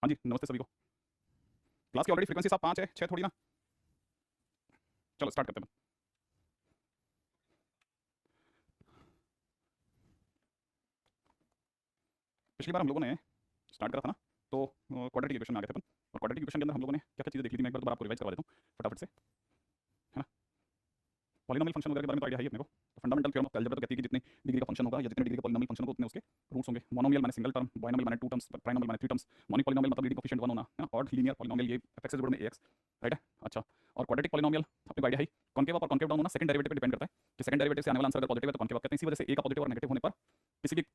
हाँ जी, नमस्ते सभी को। क्लास की ऑलरेडी फ्रीक्वेंसी साहब 5 है, 6 थोड़ी ना। चलो स्टार्ट करते हैं। पिछली बार हम लोगों ने स्टार्ट करा था ना, तो क्वाड्रेटिक इक्वेशन में आ गए थे अपन। और क्वाड्रेटिक इक्वेशन के अंदर हम लोगों ने क्या क्या चीज़ें देख ली थी, मैं एक बार दोबारा आपको रिवाइज करवा देता हूँ फटाफट से, है ना। पॉलिनोमियल फंक्शन वगैरह के बारे में तो आइडिया है ही अपने को। तो फंडामेंटल थ्योरम ऑफ अलजेब्रा तो कहती है कि जितनी डिग्री का फंक्शन होगा या जितने डिग्री का पॉलिनोमियल फंक्शन होगा उतने उसके रूट्स होंगे। मोनोमियल माने सिंगल टर्म, बाइनोमियल माने 2 टर्म्स, ट्राइनोमियल माने 3 टर्म्स, मोनिक पॉलिनोमियल मतलब लीडिंग कोएफिशिएंट 1 होना, है ना। ऑड लीनियर पॉलिनोमियल ये f(x) में ax, राइट है। अच्छा, और क्वाड्रेटिक पॉलिनोमियल अपने को आइडिया है। कॉन्केव अप और कॉन्केव डाउन होना सेकंड डेरिवेटिव पे डिपेंड करता है कि सेकंड डेरिवेटिव से आने वाला आंसर अगर पॉजिटिव है तो कॉन्केव अप कहते हैं। इसी वजह से a का पॉजिटिव और नेगेटिव होने पर किसी भी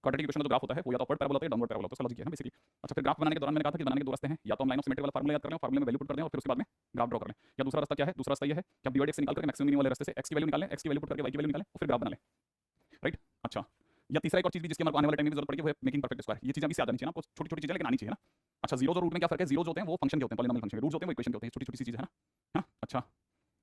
क्वाड्रेटिक इक्वेशन का जो ग्राफ होता है वो या तो अपवर्ड पैराबोला होता है या डाउनवर्ड पैराबोला होता है। उसका लॉजिक है ना बेसिकली। अच्छा, फिर ग्राफ बनाने के दौरान मैंने कहा था कि बनाने के दो रास्ते हैं, या तो हम लाइन ऑफ सिमेट्री वाला फार्मूला याद कर लें, फार्मूले में वैल्यू पुट कर दें और फिर उसके बाद में ग्राफ ड्रॉ कर लें। या दूसरा रास्ता क्या है, दूसरा रास्ता ये है कि आप dy dx निकाल करके मैक्सिमम मिनिमम वाले रास्ते से x की वैल्यू निकालें, x की वैल्यू पुट करके y की वैल्यू निकालें और फिर ग्राफ बना लें, राइट। अच्छा, या तीसरा एक और चीज़ भी जिसकी हमारे आने वाले टाइम में जरूरत पड़ेगी वो है मेकिंग परफेक्ट स्क्वायर। ये चीज़ अभी से आ जानी चाहिए ना आपको, छोटी छोटी चीज़ें लेकिन आनी चाहिए ना। अच्छा, जीरो और रूट में क्या फर्क है? जीरो होते हैं वो फंक्शन के होते हैं, पॉलिनोमियल फंक्शन के। रूट्स होते हैं वो इक्वेशन के होते हैं, छोटी छोटी सी चीज़ है ना। अच्छा,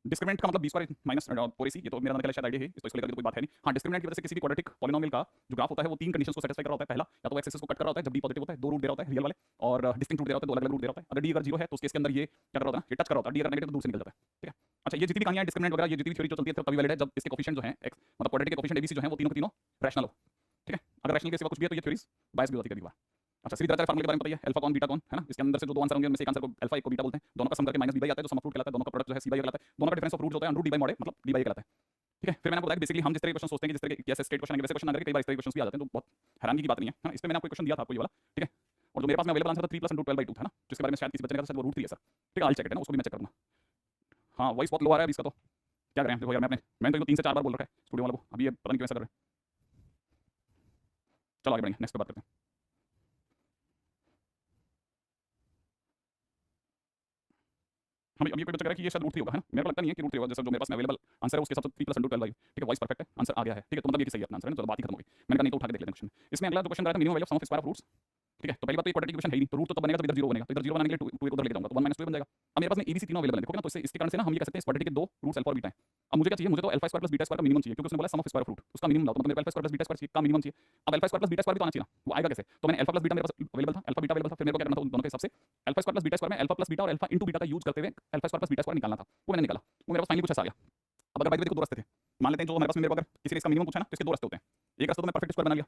डिस्क्रिमिनेंट का मतलब बी स्क्वायर माइनस 4ac, ये तो मेरा मतलब शायद आइडिया है, इसको लेकर कोई बात है नहीं। हाँ, डिस्क्रिमिनेंट की वजह से किसी भी क्वाड्रेटिक पॉलिनोमियल का जो ग्राफ होता है वो तीन कंडीशंस को सेटिस्फाई कर रहा होता है। पहला, या तो एक्सेस को कट कर रहा होता है जब डी पॉजिटिव होता है, दो रूट दे रहा होता है रियल वाले, और डिस्टिंक्ट रूट दे रहा होता है, दो अलग अलग रूट दे रहा होता है। अगर डी अगर जीरो है तो उसके अंदर ये क्या कर रहा होता है, ये टच कर रहा होता है। डी अगर नेगेटिव तो दूर से निकल जाता है, ठीक है। अच्छा, ये जितनी भी कहानियां डिस्क्रिमिनेंट वगैरह, ये जितनी भी थ्योरी जो चलती है तभी वैलिड है जब इसके कोफिशिएंट जो है एक्स मतलब क्वाड्रेटिक के कोफिशिएंट एबीसी जो है वो तीनों के तीनों रैशनल हो, ठीक है। अगर रैशनल के सिवा कुछ भी है तो ये थ्योरीज बायस भी होती है कभी बार। अच्छा, सीधी तरह फार्मूले के बारे में पता ही है, अल्फा कौन बीटा कौन, है ना। इसके अंदर से जो दो आंसर होंगे उनमें से एक आंसर को अल्फा, एक को बीटा बोलते हैं। दोनों का सम करके माइनस बी बाई आता है जो सम ऑफ रूट कहलाता है। दोनों का प्रोडक्ट जो है सी बाई कहलाता है। दोनों का डिफरेंस ऑफ रूट होता है under root D by mod मतलब डी बाई कहलाता है, ठीक है। फिर मैंने आपको बताया बेसिकली हम जिस तरह के क्वेश्चन सोचते हैं कि जिस तरह के जैसे स्टेट क्वेश्चन आएंगे वैसे क्वेश्चन आएंगे, कई बार इस तरह के क्वेश्चन भी आ जाते हैं, तो बहुत हैरानी की बात नहीं है, इस पे मैंने आपको क्वेश्चन दिया था आपको ये वाला, ठीक है। और जो मेरे पास में अवेलेबल आंसर था 3 + √12/2 था ना, जिसके बारे में शायद किसी बच्चे ने कहा था वो रूट 3 है सर, ठीक है। आई चेक इट है ना, उसको भी मैं चेक करूंगा। हाँ, वॉइस बहुत लो आ रहा है अभी इसका, तो क्या करें। देखो यार, मैंने तो 3 से 4 बार बोल रखा है स्टूडियो वालों को, अभी ये पता नहीं क्यों ऐसा कर रहे हैं। चलो आगे बढ़ेंगे, नेक्स्ट पे बात करते हैं। हम अभी कोई बच्चा कह रहा है कि ये शायद रूट 3 होगा, है ना। मेरे को लगता नहीं है कि रूट 3 होगा, जैसा जो मेरे पास में अवेलेबल आंसर है उसके हिसाब से 3 + √12, ठीक है। वॉइस परफेक्ट है, आंसर आ गया है, ठीक है। तो मतलब ये कि सही है अपना आंसर है ना, तो बात ही खत्म हो गई। मैंने कहा नहीं तो उठा के देख लेते हैं क्वेश्चन। इसमें अगला जो क्वेश्चन रहा था minimum value of sum of square of roots, ठीक है। तो पहली बात तो ये क्वाड्रेटिक इक्वेशन है ही नहीं, तो रूट तो तब बनेगा जब इधर जीरो बनेगा। तो इधर जीरो बनाने के लिए 2 को उधर लेके जाऊंगा तो 1 - 2 बन जाएगा। अब मेरे पास में एबीसी तीनों अवेलेबल है, देखोगे ना, तो इसके कारण से ना हम ये कह सकते हैं इस क्वाड्रेटिक के दो रूट्स अल्फा और बीटा है। अब मुझे क्या चाहिए, मुझे तो अल्फा स्क्वायर + बीटा स्क्वायर का मिनिमम चाहिए, क्योंकि उसने बोला सम ऑफ स्क्वायर ऑफ रूट, उसका मिनिमम लाओ। तो मतलब मेरे को अल्फा स्क्वायर + बीटा स्क्वायर का मिनिमम चाहिए। अब अल्फा स्क्वायर + बीटा स्क्वायर भी तो आना चाहिए ना, वो आएगा कैसे। तो मैंने अल्फा + बीटा मेरे पास अवेलेबल था, अल्फा बीटा अवेलेबल था, फिर मेरे को क्या करना था उन दोनों के हिसाब से अल्फा स्क्वायर + बीटा स्क्वायर में अल्फा + बीटा और अल्फा * बीटा का यूज करते हुए अल्फा स्क्वायर + बीटा स्क्वायर निकालना था। वो मैंने निकाला, वो मेरे पास फाइनली कुछ ऐसा आ गया। अब अगर बाई द वे देखो दो रास्ते थे, मान लेते हैं जो हमारे पास में मेरे को अगर किसी ने इसका मिनिमम पूछा ना तो इसके दो रास्ते होते हैं। एक रास्ता तो मैं परफेक्ट स्क्वायर बना लिया,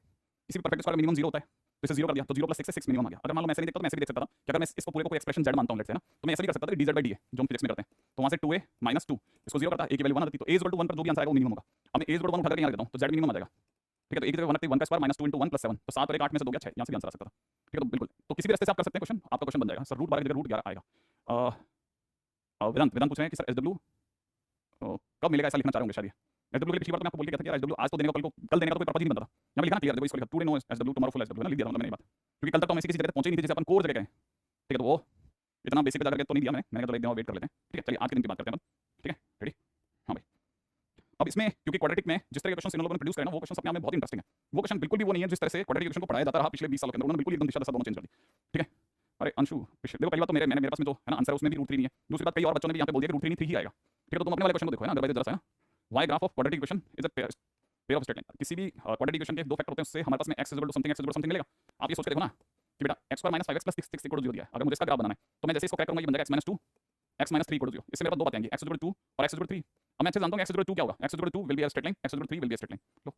किसी भी परफेक्ट स्क्वायर का मिनिमम 0 होता है तो इसे 0 कर दिया, तो 0 + 6 से 6 मिनिमम आ गया। अगर मान लो मैं ऐसे नहीं देखता तो मैं ऐसे भी देख सकता था कि अगर मैं इसको पूरे को कोई एक्सप्रेशन z मानता हूं लेट्स से ना, तो मैं ऐसा भी कर सकता था कि dz/d है जो हम फिजिक्स में करते हैं। तो वहां से 2a - 2 इसको 0 करता, a की वैल्यू 1 आती, तो a = 1 पर जो भी आंसर आएगा वो मिनिमम होगा। अब मैं a = 1 उठा करके यहां रख देता हूं तो z मिनिमम आ जाएगा, ठीक है। तो a की जगह 1 रखते 1 का स्क्वायर -2 * 1 + 7, तो 7 और 1 8 में से 2 गया 6, यहां से भी आंसर आ सकता था, ठीक है। तो बिल्कुल, तो किसी भी रास्ते से आप कर सकते हैं क्वेश्चन, आपका क्वेश्चन बन जाएगा। सर रूट 12 की जगह रूट 11 आएगा। वेदांत पूछ रहे हैं कि सर SW कब मिलेगा, ऐसा लिखना चाह रहे होंगे शायद। SW के लिए पिछली बार तो मैं आपको बोल के गया था कि यार SW आज तो देने का, कल देने का तो कोई पर्पस ही नहीं बनता था। यहाँ पे लिखा ना क्लियर, देखो इसको लिखा today no SW tomorrow full SW, है ना, लिख दिया था मैंने ये बात, क्योंकि कल तक तो हम ऐसी किसी जगह तक पहुंचे नहीं थे जैसे अपन कोर जगह गए, ठीक है। तो वो इतना बेसिक पे जाकर तो नहीं दिया मैंने तो एक दिन और वेट कर लेते हैं, ठीक है। चलिए आज के दिन की बात करते हैं, ठीक है, रेडी। हाँ भाई, अब इसमें क्योंकि क्वाड्रेटिक में जिस तरह के क्वेश्चन इन लोगों ने प्रोड्यूस करे ना, वो क्वेश्चन अपने आप में बहुत इंटरेस्टिंग है। वो क्वेश्चन बिल्कुल भी वो नहीं है जिस तरह से क्वाड्रेटिक इक्वेशन को पढ़ाया जाता रहा पिछले 20 सालों के अंदर, उन्होंने बिल्कुल एकदम दिशा दशा दोनों चेंज कर दी, ठीक है। अरे अंशु, देखो पहली बात तो मेरे पास में जो है ना आंसर है उसमें भी रूट 3 नहीं है। दूसरी बात कई और बच्चों ने भी यहाँ पे बोल दिया कि रूट 3 नहीं 3 ही आएगा, ठीक है। तो तुम अपने वाले क्वेश्चन को देखो है ना, अदरवाइज जरा सा है ना, why graph of quadratic equation is a pair of straight line. किसी भी क्वाड्रेटिक इक्वेशन के दो फैक्टर होते हैं, उससे हमारे पास में x = समथिंग मिलेगा। आप ये सोच के देखो ना कि बेटा x² - 5x + 6 = 0 दिया है, अगर मुझे इसका ग्राफ बनाना है तो मैं जैसे इसको क्रैक करूंगा ये बन जाएगा x - 2 x - 3 = 0। इससे मेरे पास दो बातें आएंगी, x = 2 और x = 3। अब मैं अच्छे से जानता हूं x = 2 क्या होगा, x = 2 will be a straight line, x = 3 will be a straight line. लो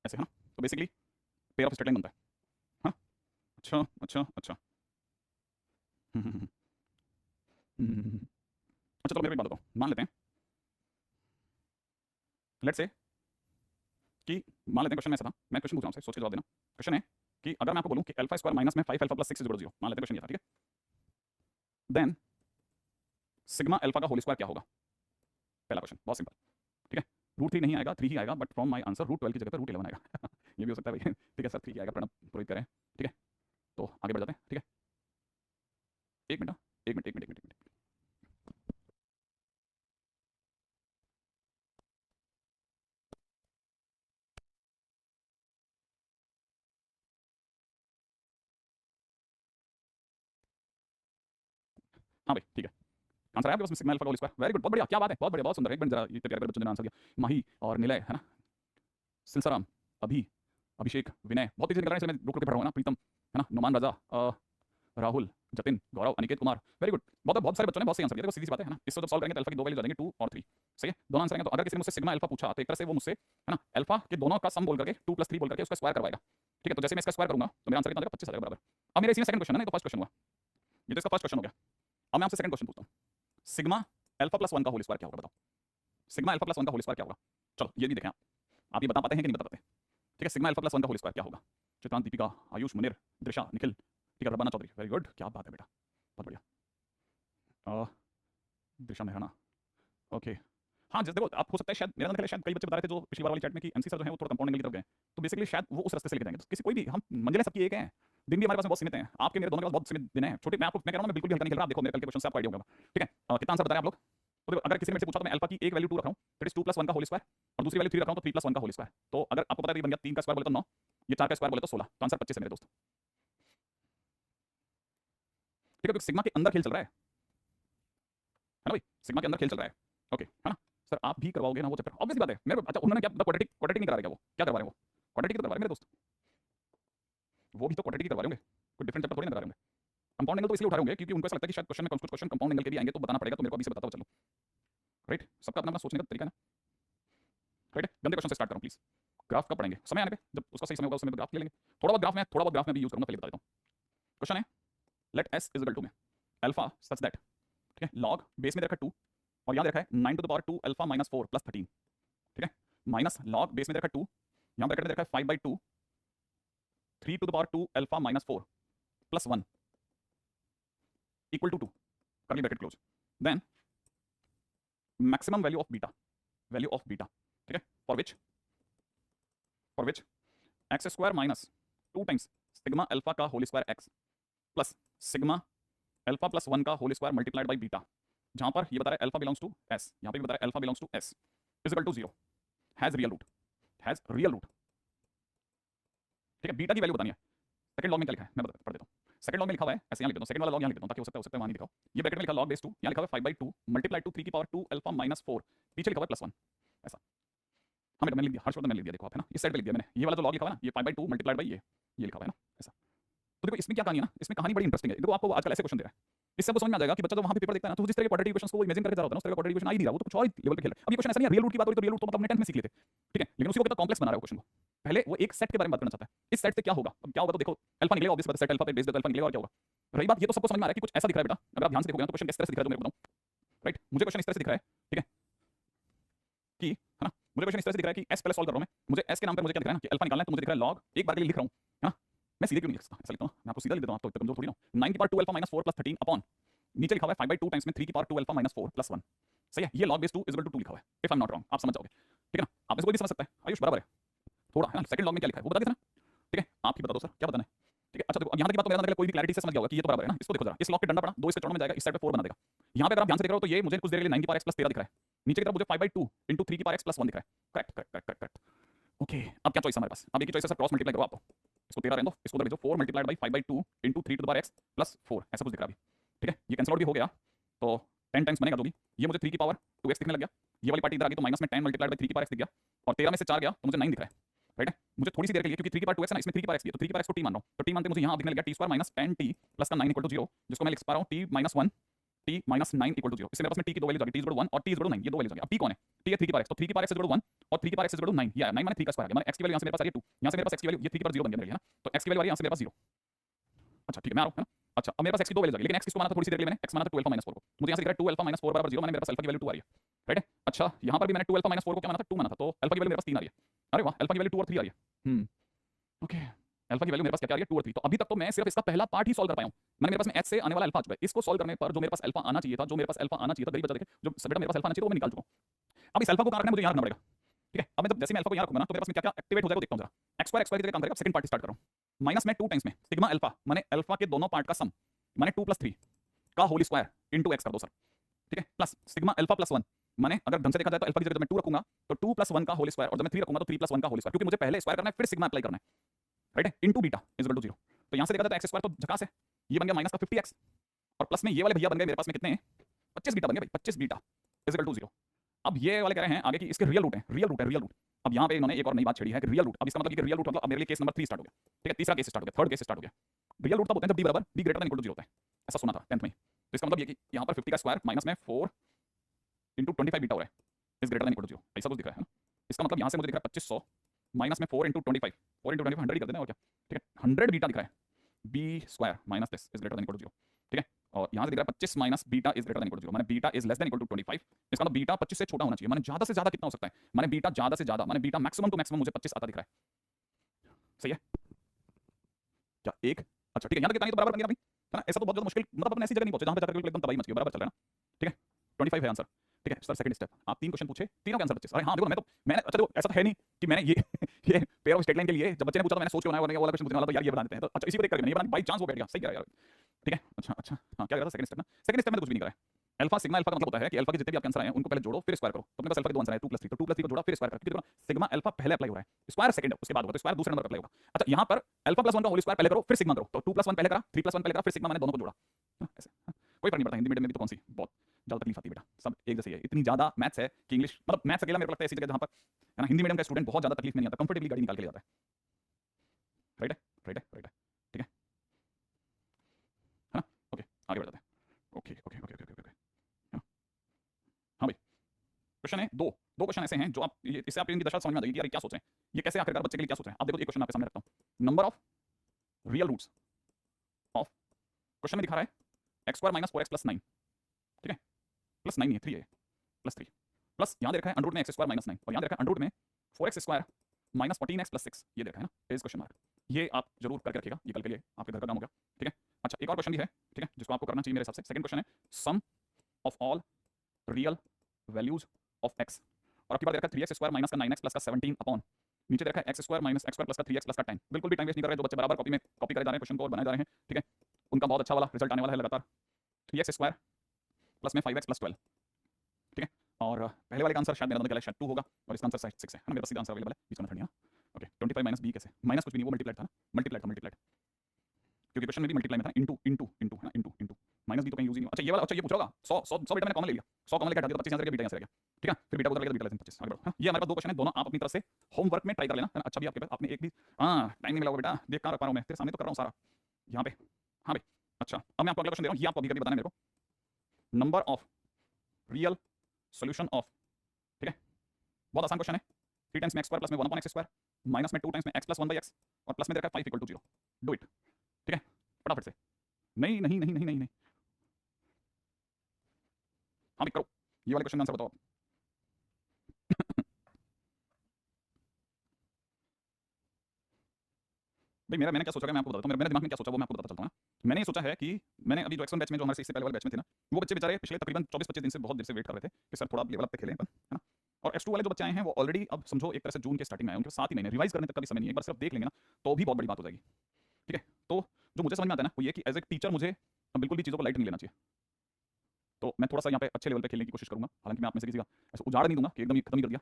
ऐसे है ना, तो basically pair of straight line बनता है। हाँ, अच्छा अच्छा अच्छा अच्छा, चलो मेरे को एक बात बताओ, मान लेते हैं लेट्स से कि मान लेते हैं क्वेश्चन में ऐसा था, मैं क्वेश्चन पूछ रहा हूं, सोच के जवाब देना। क्वेश्चन है कि अगर मैं आपको बोलूं कि अल्फा स्क्वायर माइनस में 5 अल्फा + 6 = 0, मान लेते हैं क्वेश्चन ये था, ठीक है। देन सिग्मा अल्फा का होल स्क्वायर क्या होगा, पहला क्वेश्चन बहुत सिंपल, ठीक है। रूट 3 नहीं आएगा, 3 ही आएगा, but from my answer root 12 की जगह पर रूट 11 आएगा ये भी हो सकता है भाई, ठीक है सर, 3 ही आएगा, प्रणब पुरोहित कह रहे हैं, ठीक है। तो आगे बढ़ जाते हैं, ठीक है। एक मिनट, एक मिनट, एक मिनट, एक मिनट। हाँ भाई, ठीक है, आंसर है आपके पास सिग्मा अल्फा का होल स्क्वायर। वेरी गुड, बहुत बढ़िया, क्या बात है, बहुत बढ़िया, बहुत सुंदर। एक मिनट जरा ये प्यारे प्यारे बच्चों ने आंसर दिया, माही और निलय, है ना, सिलसराम, अभी, अभिषेक, विनय, बहुत तेजी से निकल रहे हैं, इसलिए मैं रुक रुक के पढ़ रहा हूँ ना। प्रीतम, है ना, नुमान राजा, राहुल, जतिन, गौरव, अनिकेत कुमार, वेरी गुड। बहुत सारे बच्चों ने बहुत सही आंसर दिया। देखो सीधी सी बात है ना, इसको जब सॉल्व करेंगे तो अल्फा की दो वैल्यू आ जाएंगे 2 और 3। सही है, दोनों आंसर आएंगे। तो अगर किसी ने मुझसे सिग्मा अल्फा पूछा तो एक तरह से वो मुझसे, है ना, अल्फा के दोनों का सम बोल करके 2 + 3 बोल करके उसका स्क्वायर करवाएगा। ठीक है, तो जैसे मैं इसका स्क्वायर करूंगा तो मेरा आंसर कितना आ जाएगा, 25 आ जाएगा बराबर। अब मेरा इसी में सेकंड क्वेश्चन है ना, तो फर्स्ट क्वेश्चन हुआ, ये तो इसका फर्स्ट क्वेश्चन हो गया। अब मैं आपसे सेकंड क्वेश्चन पूछता हूँ, सिग्मा अल्फा + 1 का होल स्क्वायर क्या होगा, बताओ। सिग्मा अल्फा + 1 का होल स्क्वायर क्या होगा? चलो ये भी देखें आप ये बता पाते हैं कि नहीं बता पाते? ठीक है, सिग्मा अल्फा + 1 का होल स्क्वायर क्या होगा? चित्रांत, दीपिका, आयुष, मुनीर, दृशा, निखिल, ठीक है, रबाना चौधरी, वेरी गुड, क्या बात है बेटा, बहुत बढ़िया। दृशा मेहराना, ओके। हाँ, जैसे देखो आप हो सकता है शायद मेरा ख्याल शायद कई बच्चे बता रहे थे जो पिछली बार वाली चैट में कि एमसी सर जो है वो थोड़ा कंपाउंड एंगल की तरफ गए, तो बेसिकली शायद वो उस रास्ते से लेके जाएंगे। तो किसी कोई भी हम मंजिलें सबकी एक हैं, दिन भी हमारे पास में बहुत सीमित हैं, आपके मेरे दोनों के पास बहुत सीमित दिन हैं छोटे। मैं कह रहा हूँ मैं बिल्कुल भी हल्का नहीं खेल रहा, आप देखो मेरे कल के क्वेश्चन से आपको आइडिया होगा। ठीक है, कितना आंसर बता रहे हैं आप लोग? तो देखो अगर किसी ने मेरे से पूछा तो मैं अल्फा की एक वैल्यू 2 रख रहा हूँ, दैट इज 2 + 1 का होल स्क्वायर, और दूसरी वैल्यू 3 रख रहा हूँ तो 3 + 1 का होल स्क्वायर। तो अगर आपको पता है बन गया 3 का स्क्वायर बोले तो 9, ये 4 का स्क्वायर बोले तो 16, तो आंसर 25 है मेरे दोस्त। ठीक है, तो सिग्मा के अंदर खेल चल रहा है ना भाई, सिग्मा के अंदर खेल चल रहा है। ओके, है ना सर, आप भी करवाओगे ना वो चैप्टर? ऑब्वियस बात है मेरे। अच्छा, उन्होंने क्या क्वाड्रेटिक नहीं करा रहे क्या? वो क्या करवा रहे हैं? वो क्वाड्रेटिक तो करवा रहे हैं मेरे दोस्त, वो भी तो क्वाड्रेटिक ही करवा रहे होंगे, कोई डिफरेंट चैप्टर थोड़ी ना करा रहे होंगे। कंपाउंड एंगल तो इसलिए उठा रहे होंगे क्योंकि उनको ऐसा लगता है कि शायद क्वेश्चन में कुछ क्वेश्चन कंपाउंड एंगल के भी आएंगे, तो बताना पड़ेगा, तो मेरे को अभी से बताओ चलो। राइट, सबका अपना अपना सोचने का तरीका है ना। राइट, गंदे क्वेश्चन से स्टार्ट करो प्लीज। ग्राफ कब पढ़ेंगे? समय आने पे, जब उसका सही समय होगा उस समय पे ग्राफ ले लेंगे। थोड़ा बहुत ग्राफ में भी यूज करूंगा, पहले बता देता हूँ। क्वेश्चन है, let s is equal to में अल्फा सच दैट, ठीक है, लॉग बेस में दे रखा 2 और यहाँ दे रखा है 9 to the power 2 alpha minus 4 + 13, ठीक है, माइनस लॉग बेस में दे रखा है 2, यहाँ ब्रैकेट में दे रखा है 5/2 3 to the power 2 alpha minus 4 + 1 equal to 2, curly bracket close, then maximum value of beta, ठीक है, for which x square minus 2 times sigma alpha का whole square x plus sigma alpha + 1 का whole square multiplied by beta, जहां पर ये बता रहा है अल्फा बिलोंग्स टू s, यहाँ पे भी बता रहा है alpha belongs to s, is equal to 0, has real root. ठीक है, बीटा की वैल्यू बतानी है। सेकंड लॉग में क्या लिखा है मैं पढ़ देता हूँ। सेकंड लॉग में लिखा हुआ है ऐसे, यहाँ लिख देता हूँ, सेकंड वाला लॉग यहाँ लिख देता हूँ ताकि हो सकता है वहां नहीं लिखा हो। ये ब्रैकेट में लिखा लॉग बेस 2, यहाँ लिखा हुआ है 5/2 मल्टीप्लाइड टू 3 की पावर 2 अल्फा माइनस 4, पीछे लिखा हुआ है +1, ऐसा। हाँ बेटा मैंने लिख दिया, हर्ष मैंने लिख दिया, देखो आप, है ना, इस साइड पे लिख दिया मैंने, ये वाला जो लॉग लिखा हुआ है ना, ये 5/2 मल्टीप्लाइड बाई ये लिखा हुआ है ना, ऐसा। तो देखो इसमें क्या कहानी है ना, इसमें कहानी बड़ी इंटरेस्टिंग है। देखो आपको आजकल ऐसे क्वेश्चन दे रहा है, इससे आपको समझ में आ जाएगा कि बच्चा जो वहां पे पेपर देखता है ना, तो जिस तरह के क्वाड्रेटिक इक्वेशंस को वो इमेजिन करके जा रहा होता है ना, उस तरह का क्वाड्रेटिक इक्वेशन आ ही नहीं रहा, वो तो कुछ और लेवल पे खेल रहा है। अब ये क्वेश्चन ऐसा नहीं है, रियल रूट की बात हो रही तो रियल रूट तो मतलब अपने 10th में सीख लेते, ठीक है, लेकिन उसी को कितना कॉम्प्लेक्स बना रहा है क्वेश्चन को। पहले वो एक सेट के बारे में बात करना चाहता है, इस सेट से क्या होगा। अब क्या होगा तो देखो, अल्फा निकलेगा, ऑब्वियस बात है, सेट अल्फा पे बेस अल्फा निकलेगा, और क्या होगा। रही बात, ये तो सबको समझ में आ रहा है कि कुछ ऐसा दिख रहा है बेटा, अगर आप ध्यान से देखोगे तो क्वेश्चन किस तरह से दिख रहा है तो मेरे को बताओ। राइट, मुझे क्वेश्चन इस तरह से दिख रहा है, ठीक है, कि है ना, मुझे क्वेश्चन इस तरह से दिख रहा है कि s पहले सॉल्व कर रहा हूं मैं, मुझे s के नाम पे मुझे क्या दिख रहा है ना कि अल्फा निकालना है, तो मुझे दिख रहा है log, एक बार के लिए लिख रहा हूं, है ना, मैं सीधे क्यों नहीं लिख सकता, ऐसा लिखता हूं मैं आपको सीधा लिख देता हूं, आप तो इतना कमजोर थोड़ी ना हो। 9 की पावर 2 अल्फा माइनस 4 + 13 अपॉन नीचे लिखा हुआ है 5/2 टाइम्स में 3 की पावर 2 अल्फा माइनस 4 + 1, सही है, ये log base 2 is equal to 2 लिखा हुआ है, if I am not wrong, आप समझ जाओगे, ठीक है ना, आप इसको भी समझ सकते हैं, आयुष बराबर है थोड़ा, है ना। सेकंड लॉग में क्या लिखा है वो बता देना, ठीक है, आप ही बता दो सर क्या बताना है, ठीक है। अच्छा देखो, यहाँ की बात तो मेरा मतलब कोई भी क्लैरिटी से समझ गया होगा कि ये तो बराबर है ना, इसको देखो जरा, इस लॉग के डंडा पड़ा 2 इसके चौड़ों में जाएगा, इस साइड पे 4 बना देगा। यहाँ पे अगर आप ध्यान से देख रहे हो तो ये मुझे कुछ देर के लिए 9 की पावर x + 13 दिख रहा है, नीचे की तरफ मुझे 5/2 * 3 की पावर x + 1 दिख रहा है, करेक्ट। ओके, अब क्या चॉइस है हमारे पास, अब एक ही चॉइस है सर, क्रॉस मल्टीप्लाई करो आप, तो इसको 13 रहने दो, इसको उधर भेजो, 4 multiplied by 5/2 * 3 to the power x + 4, ऐसा कुछ दिख रहा है अभी, ठीक है, ये कैंसिल आउट भी हो गया तो 10 टाइम्स बनेगा जो भी, ये मुझे 3 की पावर 2x दिखने लग गया, ये वाली पार्टी इधर आ गई तो माइनस में 10 मल्टीप्लाइड बाई 3 की पावर x दिख गया, और 13 में से 4 गया तो मुझे 9 दिख रहा है, राइट है। मुझे थोड़ी सी देर के लिए, क्योंकि 3 की पावर 2x है ना, इसमें 3 की पावर x भी है, तो 3 की पावर x को t मान रहा हूं, तो t मानते मुझे यहां दिखने लग गया t² - 10t + का 9 = 0, जिसको मैं लिख पा रहा हूं t - 1 t - 9 = 0। इससे मेरे पास में t की दो वैल्यूज आ गई, t = 1 और t = 9, ये दो वैल्यूज आ गई। अब t कौन है, t है 3 की पावर x, तो 3 की पावर x = 1 और 3 की पावर x = 9, ये 9 माने 3 का स्क्वायर आ गया, माने x की वैल्यू यहां से मेरे पास आ रही है 2, यहां से मेरे पास x की वैल्यू, ये 3 की पावर 0 बन गया मेरे लिए, है ना, तो x की वैल्यू आ रही है यहां से मेरे पास 0। अच्छा ठीक है, मैं आ रहा हूं, है ना। अच्छा, अब मेरे पास x की दो वैल्यूज आ गई, लेकिन x किसको माना था थोड़ी सी देर के लिए मैंने, x माना था 2 अल्फा माइनस 4 को, मुझे यहां से दिख रहा है 2 अल्फा माइनस 4 = 0, माने मेरे पास अल्फा की वैल्यू 2 आ रही है, राइट है। अच्छा, यहां पर भी मैंने 2 अल्फा माइनस 4 को क्या माना था, 2 माना था, तो अल्फा की वैल्यू मेरे पास 3 आ रही है, अरे वाह, अल्फा की वैल्यू 2 और 3 आ रही है, ओके, अल्फा की वैल्यू मेरे पास क्या आ रही है, 2 और 3। तो अभी तक तो मैं सिर्फ इसका पहला पार्ट ही सॉल्व कर पाया हूं, मैंने मेरे पास में h से आने वाला अल्फा आ चुका है, इसको सॉल्व करने पर जो मेरे पास अल्फा आना चाहिए था, गरीब बच्चा देखे, जो बेटा मेरे पास अल्फा आना चाहिए तो मैं निकाल चुका हूं। अब इस अल्फा को कहां रखना है, मुझे यहां रखना पड़ेगा, ठीक है। अब मैं जैसे मैं अल्फा को यहां रखूंगा ना, तो मेरे पास में क्या-क्या एक्टिवेट हो जाएगा देखता हूं जरा, x² की जगह काम करेगा। सेकंड पार्ट स्टार्ट कर रहा हूं, माइनस में 2 टाइम्स में सिग्मा अल्फा माने अल्फा के दोनों पार्ट का सम, माने 2 + 3 का होल स्क्वायर इनटू x कर दो सर, ठीक है, प्लस सिग्मा अल्फा + 1 माने अगर ढंग से देखा जाए तो अल्फा की जगह मैं 2 रखूंगा तो 2 + 1 का होल स्क्वायर, और जब मैं 3 रखूंगा तो 3 + 1 का होल स्क्वायर, क्योंकि मुझे पहले स्क्वायर करना है फिर सिग्मा अप्लाई करना है, राइट है, into beta is equal to 0। तो यहां से देखा जाए तो x² तो झकास है, ये बन गया माइनस का 50x, और प्लस में ये वाले भैया बन गए मेरे पास में कितने, 25 बीटा बन गए भाई, 25 बीटा इज इक्वल टू 0। अब ये वाले कह रहे हैं आगे कि इसके रियल रूट है, रियल रूट। अब यहाँ पे इन्होंने एक और नई बात छेड़ी है कि रियल रूट। अब इसका मतलब ये कि रियल रूट मतलब अब मेरे लिए केस नंबर 3 स्टार्ट हो गया, ठीक है, तीसरा केस स्टार्ट हो गया, थर्ड केस स्टार्ट हो गया। रियल रूट तब होता है जब b बराबर b greater than equal to 0 होता है, ऐसा सुना था 10th में। तो इसका मतलब ये कि यहाँ पर 50 का स्क्वायर माइनस में 4 इंटू 25 बीटा हो रहा है is greater than equal to 0, ऐसा कुछ दिख रहा है ना। इसका मतलब यहाँ से मुझे दिख रहा है 2500 माइनस में 4 इंटू 25, 4 इंटू 25 100 ही कर देना और क्या, ठीक है, 100 बीटा दिख रहा है, b square minus this is greater than equal to 0, ठीक है। और यहाँ से दिख रहा है 25 minus beta is greater than equal to 0, माने beta is less than equal to 25। इसका मतलब बीटा 25 से छोटा होना चाहिए, माने ज्यादा से ज्यादा कितना हो सकता है, माने बीटा ज्यादा से ज्यादा, माने बीटा मैक्सिमम टू मैक्सिमम मुझे 25 आता दिख रहा है, सही है क्या? एक अच्छा ठीक है, यहाँ तक कितना तो बराबर बन गया भाई, है ना। ऐसा तो बहुत ज्यादा मुश्किल, मतलब अपन ऐसी जगह नहीं पहुंचे जहाँ पे जाकर एकदम तबाही मच गई, बराबर चल रहा है ना, ठीक है। 25 है आंसर, ठीक है सर। सेकंड स्टेप, आप 3 क्वेश्चन पूछे, तीनों के आंसर 25। अरे हाँ देखो मैंने अच्छा देखो ऐसा तो है नहीं कि मैंने ये पेयर ऑफ स्टेट लाइन के लिए जब बच्चे ने पूछा तो मैंने सोच के बनाया वो वाला क्वेश्चन पूछने वाला तो यार ये बना देते हैं, तो अच्छा इसी को देख करके मैंने ये बना, बाई चांस वो बैठ गया, सही कह रहा है यार, ठीक है। अच्छा हाँ क्या करा था सेकंड स्टेप ना, सेकंड स्टेप में कुछ भी नहीं करा है। अल्फा सिग्मा अल्फा का मतलब होता है कि अल्फा के जितने भी आपके आंसर आए हैं उनको पहले जोड़ो फिर स्क्वायर करो, तो अपने पास अल्फा के दो आंसर आए 2 + 3, तो 2 + 3 को जोड़ा फिर स्क्वायर करो, कितना सिग्मा अल्फा पहले अप्लाई हो रहा है, स्क्वायर सेकंड उसके बाद होगा, तो स्क्वायर दूसरे नंबर पर अप्लाई होगा। अच्छा यहाँ पर अल्फा + 1 का होल स्क्वायर पहले करो फिर सिग्मा करो, तो 2 + 1 पहले करा, 3 + 1 पहले करा, फिर सिग्मा, मैंने दोनों को जोड़ा, ऐसे कोई फर्क नहीं पड़ता। हिंदी मीडियम में भी तो कौन सी बहुत ज्यादा तकलीफ आती है बेटा, सब एक जैसे ही है। इतनी ज्यादा मैथ्स है कि इंग्लिश, मतलब मैथ्स अकेला मेरे को लगता है ऐसी जगह जहाँ पर है ना हिंदी मीडियम का स्टूडेंट बहुत ज्यादा तकलीफ में नहीं आता, कंफर्टेबली गाड़ी निकाल के ले जाता है, राइट है राइट है राइट है, ठीक है ना। ओके आगे बढ़ जाते हैं, okay okay okay okay okay, हाँ भाई क्वेश्चन है दो क्वेश्चन ऐसे हैं जो आप इससे आप इनकी दशा समझ में आ जाएगी कि यार क्या सोच रहे हैं, ये कैसे आखिरकार बच्चे के लिए क्या सोच रहे हैं। आप देखो एक क्वेश्चन आपके सामने रखता हूँ, number of real roots of, question में दिखा रहा है x² - 4x + 9, ठीक है, प्लस 9 नहीं है 3 है, +3 प्लस यहाँ दे रखा है अंडर रूट में x² - 9 और यहाँ दे रखा है अंडर रूट में 4x² - 14x + 6, ये दे रखा है ना, इज क्वेश्चन मार्क। ये आप जरूर करके रखिएगा, ये कल के लिए आपके घर का काम हो गया, ठीक है। अच्छा एक और क्वेश्चन भी है, ठीक है, जिसको आपको करना चाहिए मेरे हिसाब से। सेकंड क्वेश्चन है sum of all real values of x, और आपके पास दे रखा है 3x² - का 9x + का 17 अपॉन, नीचे दे रखा है x² - x² + का 3x + का 10। बिल्कुल भी टाइम वेस्ट नहीं कर रहे, जो बच्चे बराबर कॉपी करे जा रहे हैं क्वेश्चन को और बनाए जा रहे हैं, ठीक है, उनका बहुत अच्छा वाला रिजल्ट आने वाला है लगातार। 3x² प्लस में 5x + 12, ठीक है। और पहले वाले का आंसर शायद मेरा दोनों शायद 2 होगा और इसका आंसर 6 है ना, मेरा सीधा आंसर अवेलेबल है, बीच में मेथड नहीं है। ओके 25 - b कैसे, माइनस कुछ भी नहीं, वो मल्टीप्लाइड था ना, मल्टीप्लाइड क्योंकि क्वेश्चन में भी मल्टीप्लाई में था, इंटू है ना, इंटू माइनस भी तो कहीं यूज ही नहीं। अच्छा ये वाला, अच्छा ये पूछा होगा 100 बेटा मैंने कॉमन ले लिया, 100 कॉमन लेके हटा दिया तो 25 आंसर के बीटा आंसर आ गया, ठीक है। फिर बीटा को उधर लगा बीटा लेते हैं 25, आगे बढ़ो। हाँ, ये हमारे पास 2 क्वेश्चन है, दोनों आप अपनी तरफ से होमवर्क में ट्राई कर लेना, है ना। अच्छा भी आपके पास आपने एक भी हां टाइम नहीं मिला होगा बेटा, देख कहां रख पा रहा हूं मैं, तेरे सामने तो कर रहा हूं सारा यहां पे। हां भाई अच्छा अब मैं आपको अगला क्वेश्चन दे रहा हूं, ये आपको अभी बताना है मेरे को, number of real solution of, ठीक है, बहुत आसान क्वेश्चन है। 3 टाइम्स में x² प्लस में 1/x² माइनस में 2 टाइम्स में x + 1/x और प्लस में दे रखा है 5 = 0, डू इट, ठीक है, फटाफट से। नहीं नहीं नहीं नहीं नहीं नहीं, हाँ भी करो, ये वाले क्वेश्चन का आंसर बताओ आप। भाई मैंने क्या सोचा, मैं आपको बताता हूँ, मेरे दिमाग में क्या सोचा वो मैं आपको बताता चलता हूँ ना। मैंने ये सोचा है कि मैंने अभी जो X1 बैच में जो हमारे इससे पहले वाले बैच में थे ना, वो बच्चे बेचारे पिछले तकरीबन 24-25 दिन से बहुत देर से वेट कर रहे थे कि सर थोड़ा लेवल अप पे खेलें अपन, है ना। और X2 वाले जो बच्चे आए हैं वो ऑलरेडी अब समझो एक तरह से जून के स्टार्टिंग में आए, उनके पास 7 ही महीने, रिवाइज करने तक का भी समय नहीं है, एक बार सिर्फ देख लेंगे ना तो भी बहुत बड़ी बात हो जाएगी, ठीक है। तो जो मुझे समझ में आता है ना वो ये कि एज ए टीचर मुझे बिल्कुल भी चीज़ों को लाइट नहीं लेना चाहिए, तो मैं थोड़ा सा यहाँ पे अच्छे लेवल पे खेलने की कोशिश करूंगा। हालांकि मैं आप में से किसी का ऐसा उजाड़ नहीं दूंगा कि एकदम ही खत्म ही कर दिया।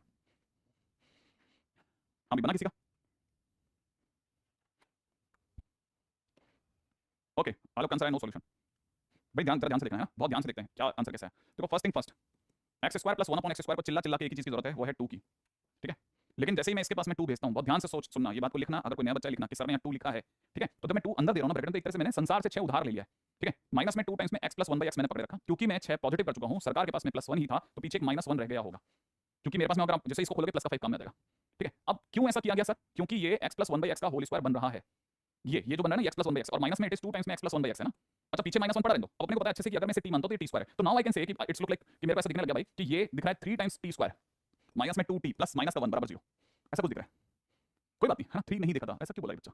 हाँ भी बना किसी का, ओके आलोक आंसर है नो सॉल्यूशन। भाई ध्यान से देखना है, बहुत ध्यान से देखते हैं क्या आंसर कैसा है। देखो first thing first, x² + 1/x² को चिल्ला के एक ही चीज़ की जरूरत है, वो है 2 की, ठीक है। लेकिन जैसे ही मैं इसके पास में 2 भेजता हूँ, बहुत ध्यान से सुनना ये बात को लिखना, अगर कोई नया बच्चा लिखना कि सर ने यहाँ 2 लिखा है, ठीक है, तो जब मैं 2 अंदर दे रहा हूँ ना ब्रैकेट में, तो एक तरह से मैंने संसार से 6 उधार ले लिया है, ठीक है। माइनस में 2 टाइम्स में x + 1/x मैंने पकड़े रखा, क्योंकि मैं 6 पॉजिटिव कर चुका हूँ, सरकार के पास में +1 ही था, तो पीछे एक -1 रह गया होगा, क्योंकि मेरे पास में अगर आप जैसे इसको खोलोगे +5 काम में आ जाएगा, ठीक है। अब क्यों ऐसा किया गया सर, क्योंकि ये x + 1/x का होल स्क्वायर बन रहा है, ये जो बन रहा है ना x + 1/x और माइनस में इट इज 2 टाइम्स में x + 1/x है ना। अच्छा पीछे -1 पड़ा रहने दो, अब अपने को पता है अच्छे से कि अगर मैं इसे t मानता हूं तो ये t स्क्वायर है, तो नाउ आई कैन से कि इट्स लुक लाइक कि मेरे पास दिखने लग गया भाई कि ये दिख रहा है 3 टाइम्स t स्क्वायर माइनस में 2t प्लस माइनस का 1 बराबर 0, ऐसा कुछ दिख रहा है। कोई बात नहीं, है ना, 3 नहीं दिखा था, ऐसा क्यों बोला ये बच्चा।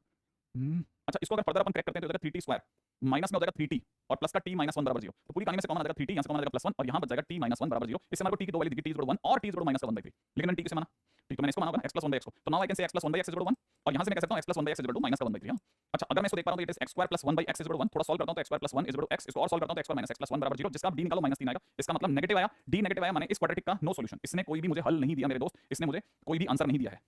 अच्छा इसको अगर फर्दर अपन क्रैक करते हैं तो जाएगा 3t स्क्वायर माइनस में हो जाएगा 3t और प्लस का t - 1 बराबर 0, तो पूरी कहानी में से कॉमन आ जाएगा 3t, यहां से कॉमन आ जाएगा +1 और यहां बच जाएगा t - 1 बराबर 0। इससे हमारे को t की दो वैल्यू दिखी, t = 1 और t = -1/3, लेकिन मैंने t किसे माना, ठीक, तो मैंने इसको माना होगा x + 1/x को, तो now I can say x + 1/x = 1 और यहां से मैं कह सकता हूं x + 1/x = -1/3। अच्छा अगर मैं इसको देख पा रहा हूं तो इट इज x² + 1/x = 1, थोड़ा सॉल्व करता हूं तो x² + 1 = x, इसको और सॉल्व करता हूं तो x² - x + 1 = 0, जिसका d निकालो -3 आएगा, इसका मतलब नेगेटिव आया, d नेगेटिव आया, माने इस क्वाड्रेटिक का नो सॉल्यूशन। इसने कोई भी मुझे हल नहीं दिया मेरे दोस्त, इसने मुझे कोई भी आंसर नहीं दिया है,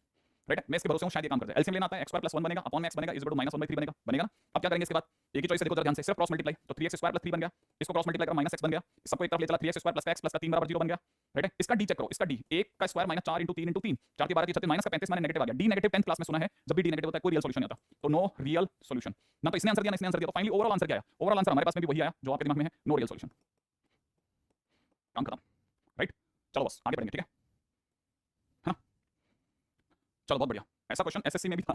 राइट है, मैं इसके भरोसे हूं शायद ये काम कर जाए। एलसीएम लेना आता है, x स्क्वायर प्लस 1 बनेगा अपॉन में x बनेगा इज इक्वल टू -1/3 बनेगा, बनेगा ना। अब क्या करेंगे इसके बाद, एक ही चॉइस है, देखो जरा ध्यान से, सिर्फ क्रॉस मल्टीप्लाई, तो 3x स्क्वायर प्लस 3 बन गया, इसको क्रॉस मल्टीप्लाई करा -x बन गया, सबको एक तरफ ले चला, 3x square plus x plus का 3 बराबर 0 बन गया, राइट है। इसका d चेक करो, इसका d 1 का स्क्वायर -4 × 3 × 3 4 की 12 की 36 माइनस का 35 माने नेगेटिव आ गया, d नेगेटिव 10th क्लास में सुना है, जब भी d नेगेटिव होता है कोई रियल सॉल्यूशन नहीं आता, तो नो रियल सॉल्यूशन। ना तो इसने आंसर दिया ना इसने आंसर दिया, तो फाइनली ओवरऑल आंसर क्या आया, ओवरऑल आंसर हमारे पास में भी वही आया जो आपके दिमाग में है, नो रियल सॉल्यूशन। काम खत्म, राइट। चलो बस आगे बढ़ेंगे, ठीक है ना। चलो बहुत बढ़िया, ऐसा क्वेश्चन एसएससी में भी था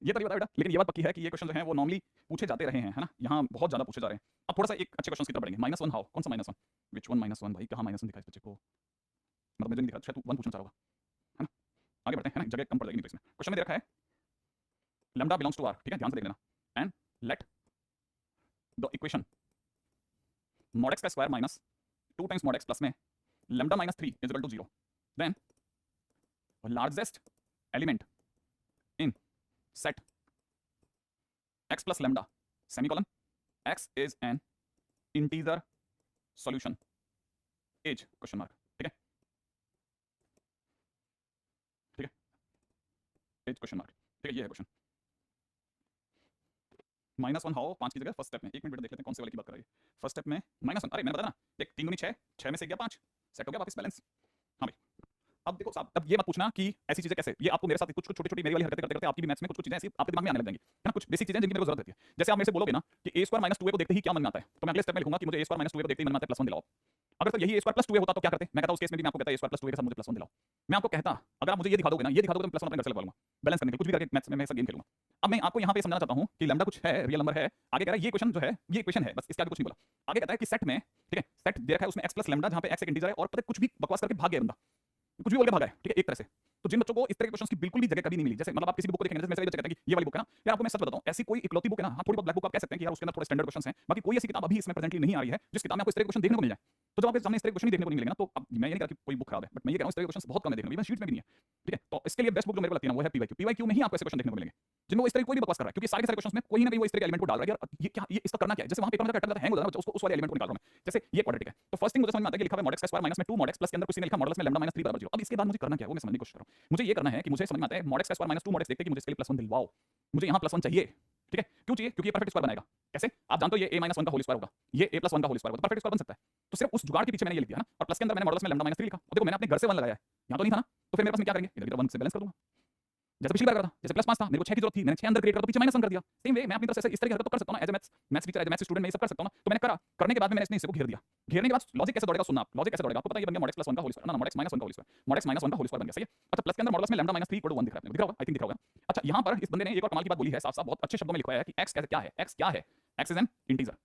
ये तो नहीं बता बेटा, लेकिन ये बात पक्की है कि ये क्वेश्चन जो है वो नॉर्मली पूछे जाते रहे हैं, है ना, यहाँ बहुत ज्यादा पूछे जा रहे हैं। अब थोड़ा सा एक अच्छे क्वेश्चन की तरफ बढ़ेंगे। -1 हाउ, कौन सा -1, विच वन -1 भाई, कहाँ -1 दिखा इस बच्चे को, मतलब मुझे नहीं दिखा, शायद तू 1 पूछना चाह रहा होगा, है ना। आगे बढ़ते हैं, है ना, जगह कम पड़ जाएगी नहीं तो इसमें। क्वेश्चन में दे रखा है लैम्डा बिलोंग्स टू आर, ठीक है, ध्यान से देख लेना, and let the equation mod x का square minus 2 times mod x plus में lambda -3 is equal to 0, then largest element in set x plus lambda semicolon x is an integer solution age question mark, ठीक है, ठीक है, age question mark, ठीक है, ये है क्वेश्चन। -1 हाउ 5 की जगह फर्स्ट स्टेप में, 1 मिनट बेटा देख लेते हैं कौन से वाले की बात कर रही है। फर्स्ट स्टेप में -1, अरे मैंने बताया ना, देख 3 × 6 6 में से 1 गया 5, सेट हो गया वापस बैलेंस। हाँ भाई, अब देखो साहब, अब ये मत पूछना कि ऐसी चीजें कैसे, ये आपको मेरे साथ कुछ कुछ छोटी-छोटी मेरी वाली हरकतें करते करते आपकी भी मैथ्स में कुछ कुछ चीजें ऐसी आपके दिमाग में आने लग जाएंगी, है ना, कुछ बेसिक चीजें जिनकी मेरे को जरूरत रहती है। जैसे आप मेरे से बोलोगे ना कि a स्क्वायर -2a को देखते ही क्या मन में आता है, तो मैं अगले स्टेप में लिखूंगा कि मुझे a स्क्वायर -2a को देखते ही मन में आता है +1 दिलाओ। अगर तो यही a स्क्वायर + 2a होता तो क्या करते, मैं कहता उस केस में भी मैं आपको कहता a स्क्वायर + 2a के साथ मुझे +1 दिलाओ। मैं आपको कहता अगर आप मुझे ये दिखा दोगे ना, ये दिखा दोगे तो +1 अपने घर से लगवा लूंगा, बैलेंस करने के कुछ भी करके मैथ्स में मैं ऐसा गेम खेलूंगा। अब मैं आपको यहाँ पे समझाना चाहता हूँ कि लैम्डा कुछ है, रियल नंबर है। आगे कह रहा है ये क्वेश्चन जो है ये इक्वेशन है, बस इसके आगे कुछ नहीं बोला। आगे कहता है कि सेट में, ठीक है, सेट दे रखा है उसमें x प्लस लैम्डा, जहाँ पे x एक इंटीजर है और पता कुछ भी बकवास करके भाग गया बंदा, कुछ भी बोल के भागा है, ठीक है, एक तरह से। तो जिन बच्चों को इस तरह के क्वेश्चंस की बिल्कुल भी जगह कभी नहीं मिली, जैसे मतलब आप किसी भी बुक को देखेंगे, जैसे मेरे बच्चे कहते हैं कि ये वाली बुक है ना, यार आपको मैं सच बताता हूं, ऐसी कोई इकलौती बुक है ना, हाँ थोड़ी बहुत ब्लैक बुक आप कह सकते हैं कि यार उसके अंदर थोड़े स्टैंडर्ड क्वेश्चंस हैं, बाकी कोई ऐसी किताब अभी इसमें प्रेजेंटली नहीं आ रही है जिस किताब में आपको इस तरह के क्वेश्चन देखने को मिल जाए। तो जब आपके सामने इस तरह के क्वेश्चन ही देखने को नहीं मिलेगा ना, तो अब मैं ये नहीं कह रहा कि कोई बुक खराब है, बट मैं ये कह रहा हूं इस तरह के क्वेश्चंस बहुत कम है देखने को, इवन शीट में भी नहीं है, ठीक है। तो इसके लिए बेस्ट बुक जो मेरे को लगती है ना वो है पीवाईक्यू। पीवाईक्यू में ही आपको ऐसे क्वेश्चन देखने को मिलेंगे जिनमें इस तरह कोई भी बकवास कर रहा है, क्योंकि सारे के सारे क्वेश्चंस में कोई ना कोई वो इस तरह के एलिमेंट को डाल रहा है, यार ये क्या, ये इसका करना क्या है, जैसे वहां पेपर में कट जाता है हैंग हो जाता है, उसको उस वाले एलिमेंट को निकाल रहा हूं मैं। जैसे ये क्वाड्रेटिक है, तो फर्स्ट थिंग मुझे समझ में आता है कि लिखा है mod x का स्क्वायर माइनस में 2 mod x प्लस के अंदर कुछ ने लिखा मॉडुलस में लैम्डा -3 बराबर 0। अब इसके बाद मुझे करना क्या है वो मैं समझने की कोशिश कर रहा हूं। मुझे ये करना है कि मुझे समझ में आता है mod x का स्क्वायर माइनस 2 mod x देखते कि मुझे इसके लिए +1 दिलवाओ, मुझे यहाँ +1 चाहिए, ठीक है। क्यों चाहिए, क्योंकि ये परफेक्ट स्क्वायर बनाएगा। कैसे, आप जानते हो ये a -1 का होल स्क्वायर होगा, ये a + 1 का होल स्क्वायर होगा, तो परफेक्ट स्क्वायर बन सकता है। तो सिर्फ उस जुगाड़ के पीछे मैंने ये लिख दिया ना, और प्लस के अंदर मैंने मॉडुलस में लैम्डा -3 लिखा। और देखो मैंने अपने घर से 1 लगाया है, यहाँ तो नहीं था ना, तो फिर मेरे पास में क्या करेंगे, इधर 1 से बैलेंस कर दूंगा, जैसे पिछली बार करा था, जैसे +5 था, मेरे को 6 की जरूरत थी, मैंने 6 अंदर क्रिएट कर, तो पीछे -1 कर दिया। सेम वे मैं अपनी तरफ से इस तरह की हरकत तो कर सकता हूं ना, as a maths teacher, as a maths student मैं ये सब कर सकता हूं ना। तो मैंने करा, करने के बाद में मैंने इसने हिस्से को घेर दिया। घेरने के बाद लॉजिक कैसे दौड़ेगा सुनना आप, लॉजिक कैसे दौड़ेगा आपको पता है, ये बन गया mod x + 1 का होल स्क्वायर, ना mod x -1 का होल स्क्वायर, mod x -1 का होल स्क्वायर बन गया, सही है। अच्छा प्लस के अंदर मॉडुलस में लैम्डा -3 = 1 दिख रहा है, दिख रहा होगा, आई थिंक दिख रहा होगा। अच्छा यहाँ पर इस बंदे ने एक और कमाल की बात बोली है, साफ-साफ बहुत अच्छे शब्दों में लिखा है कि x क्या है, x क्या है, x is an integer.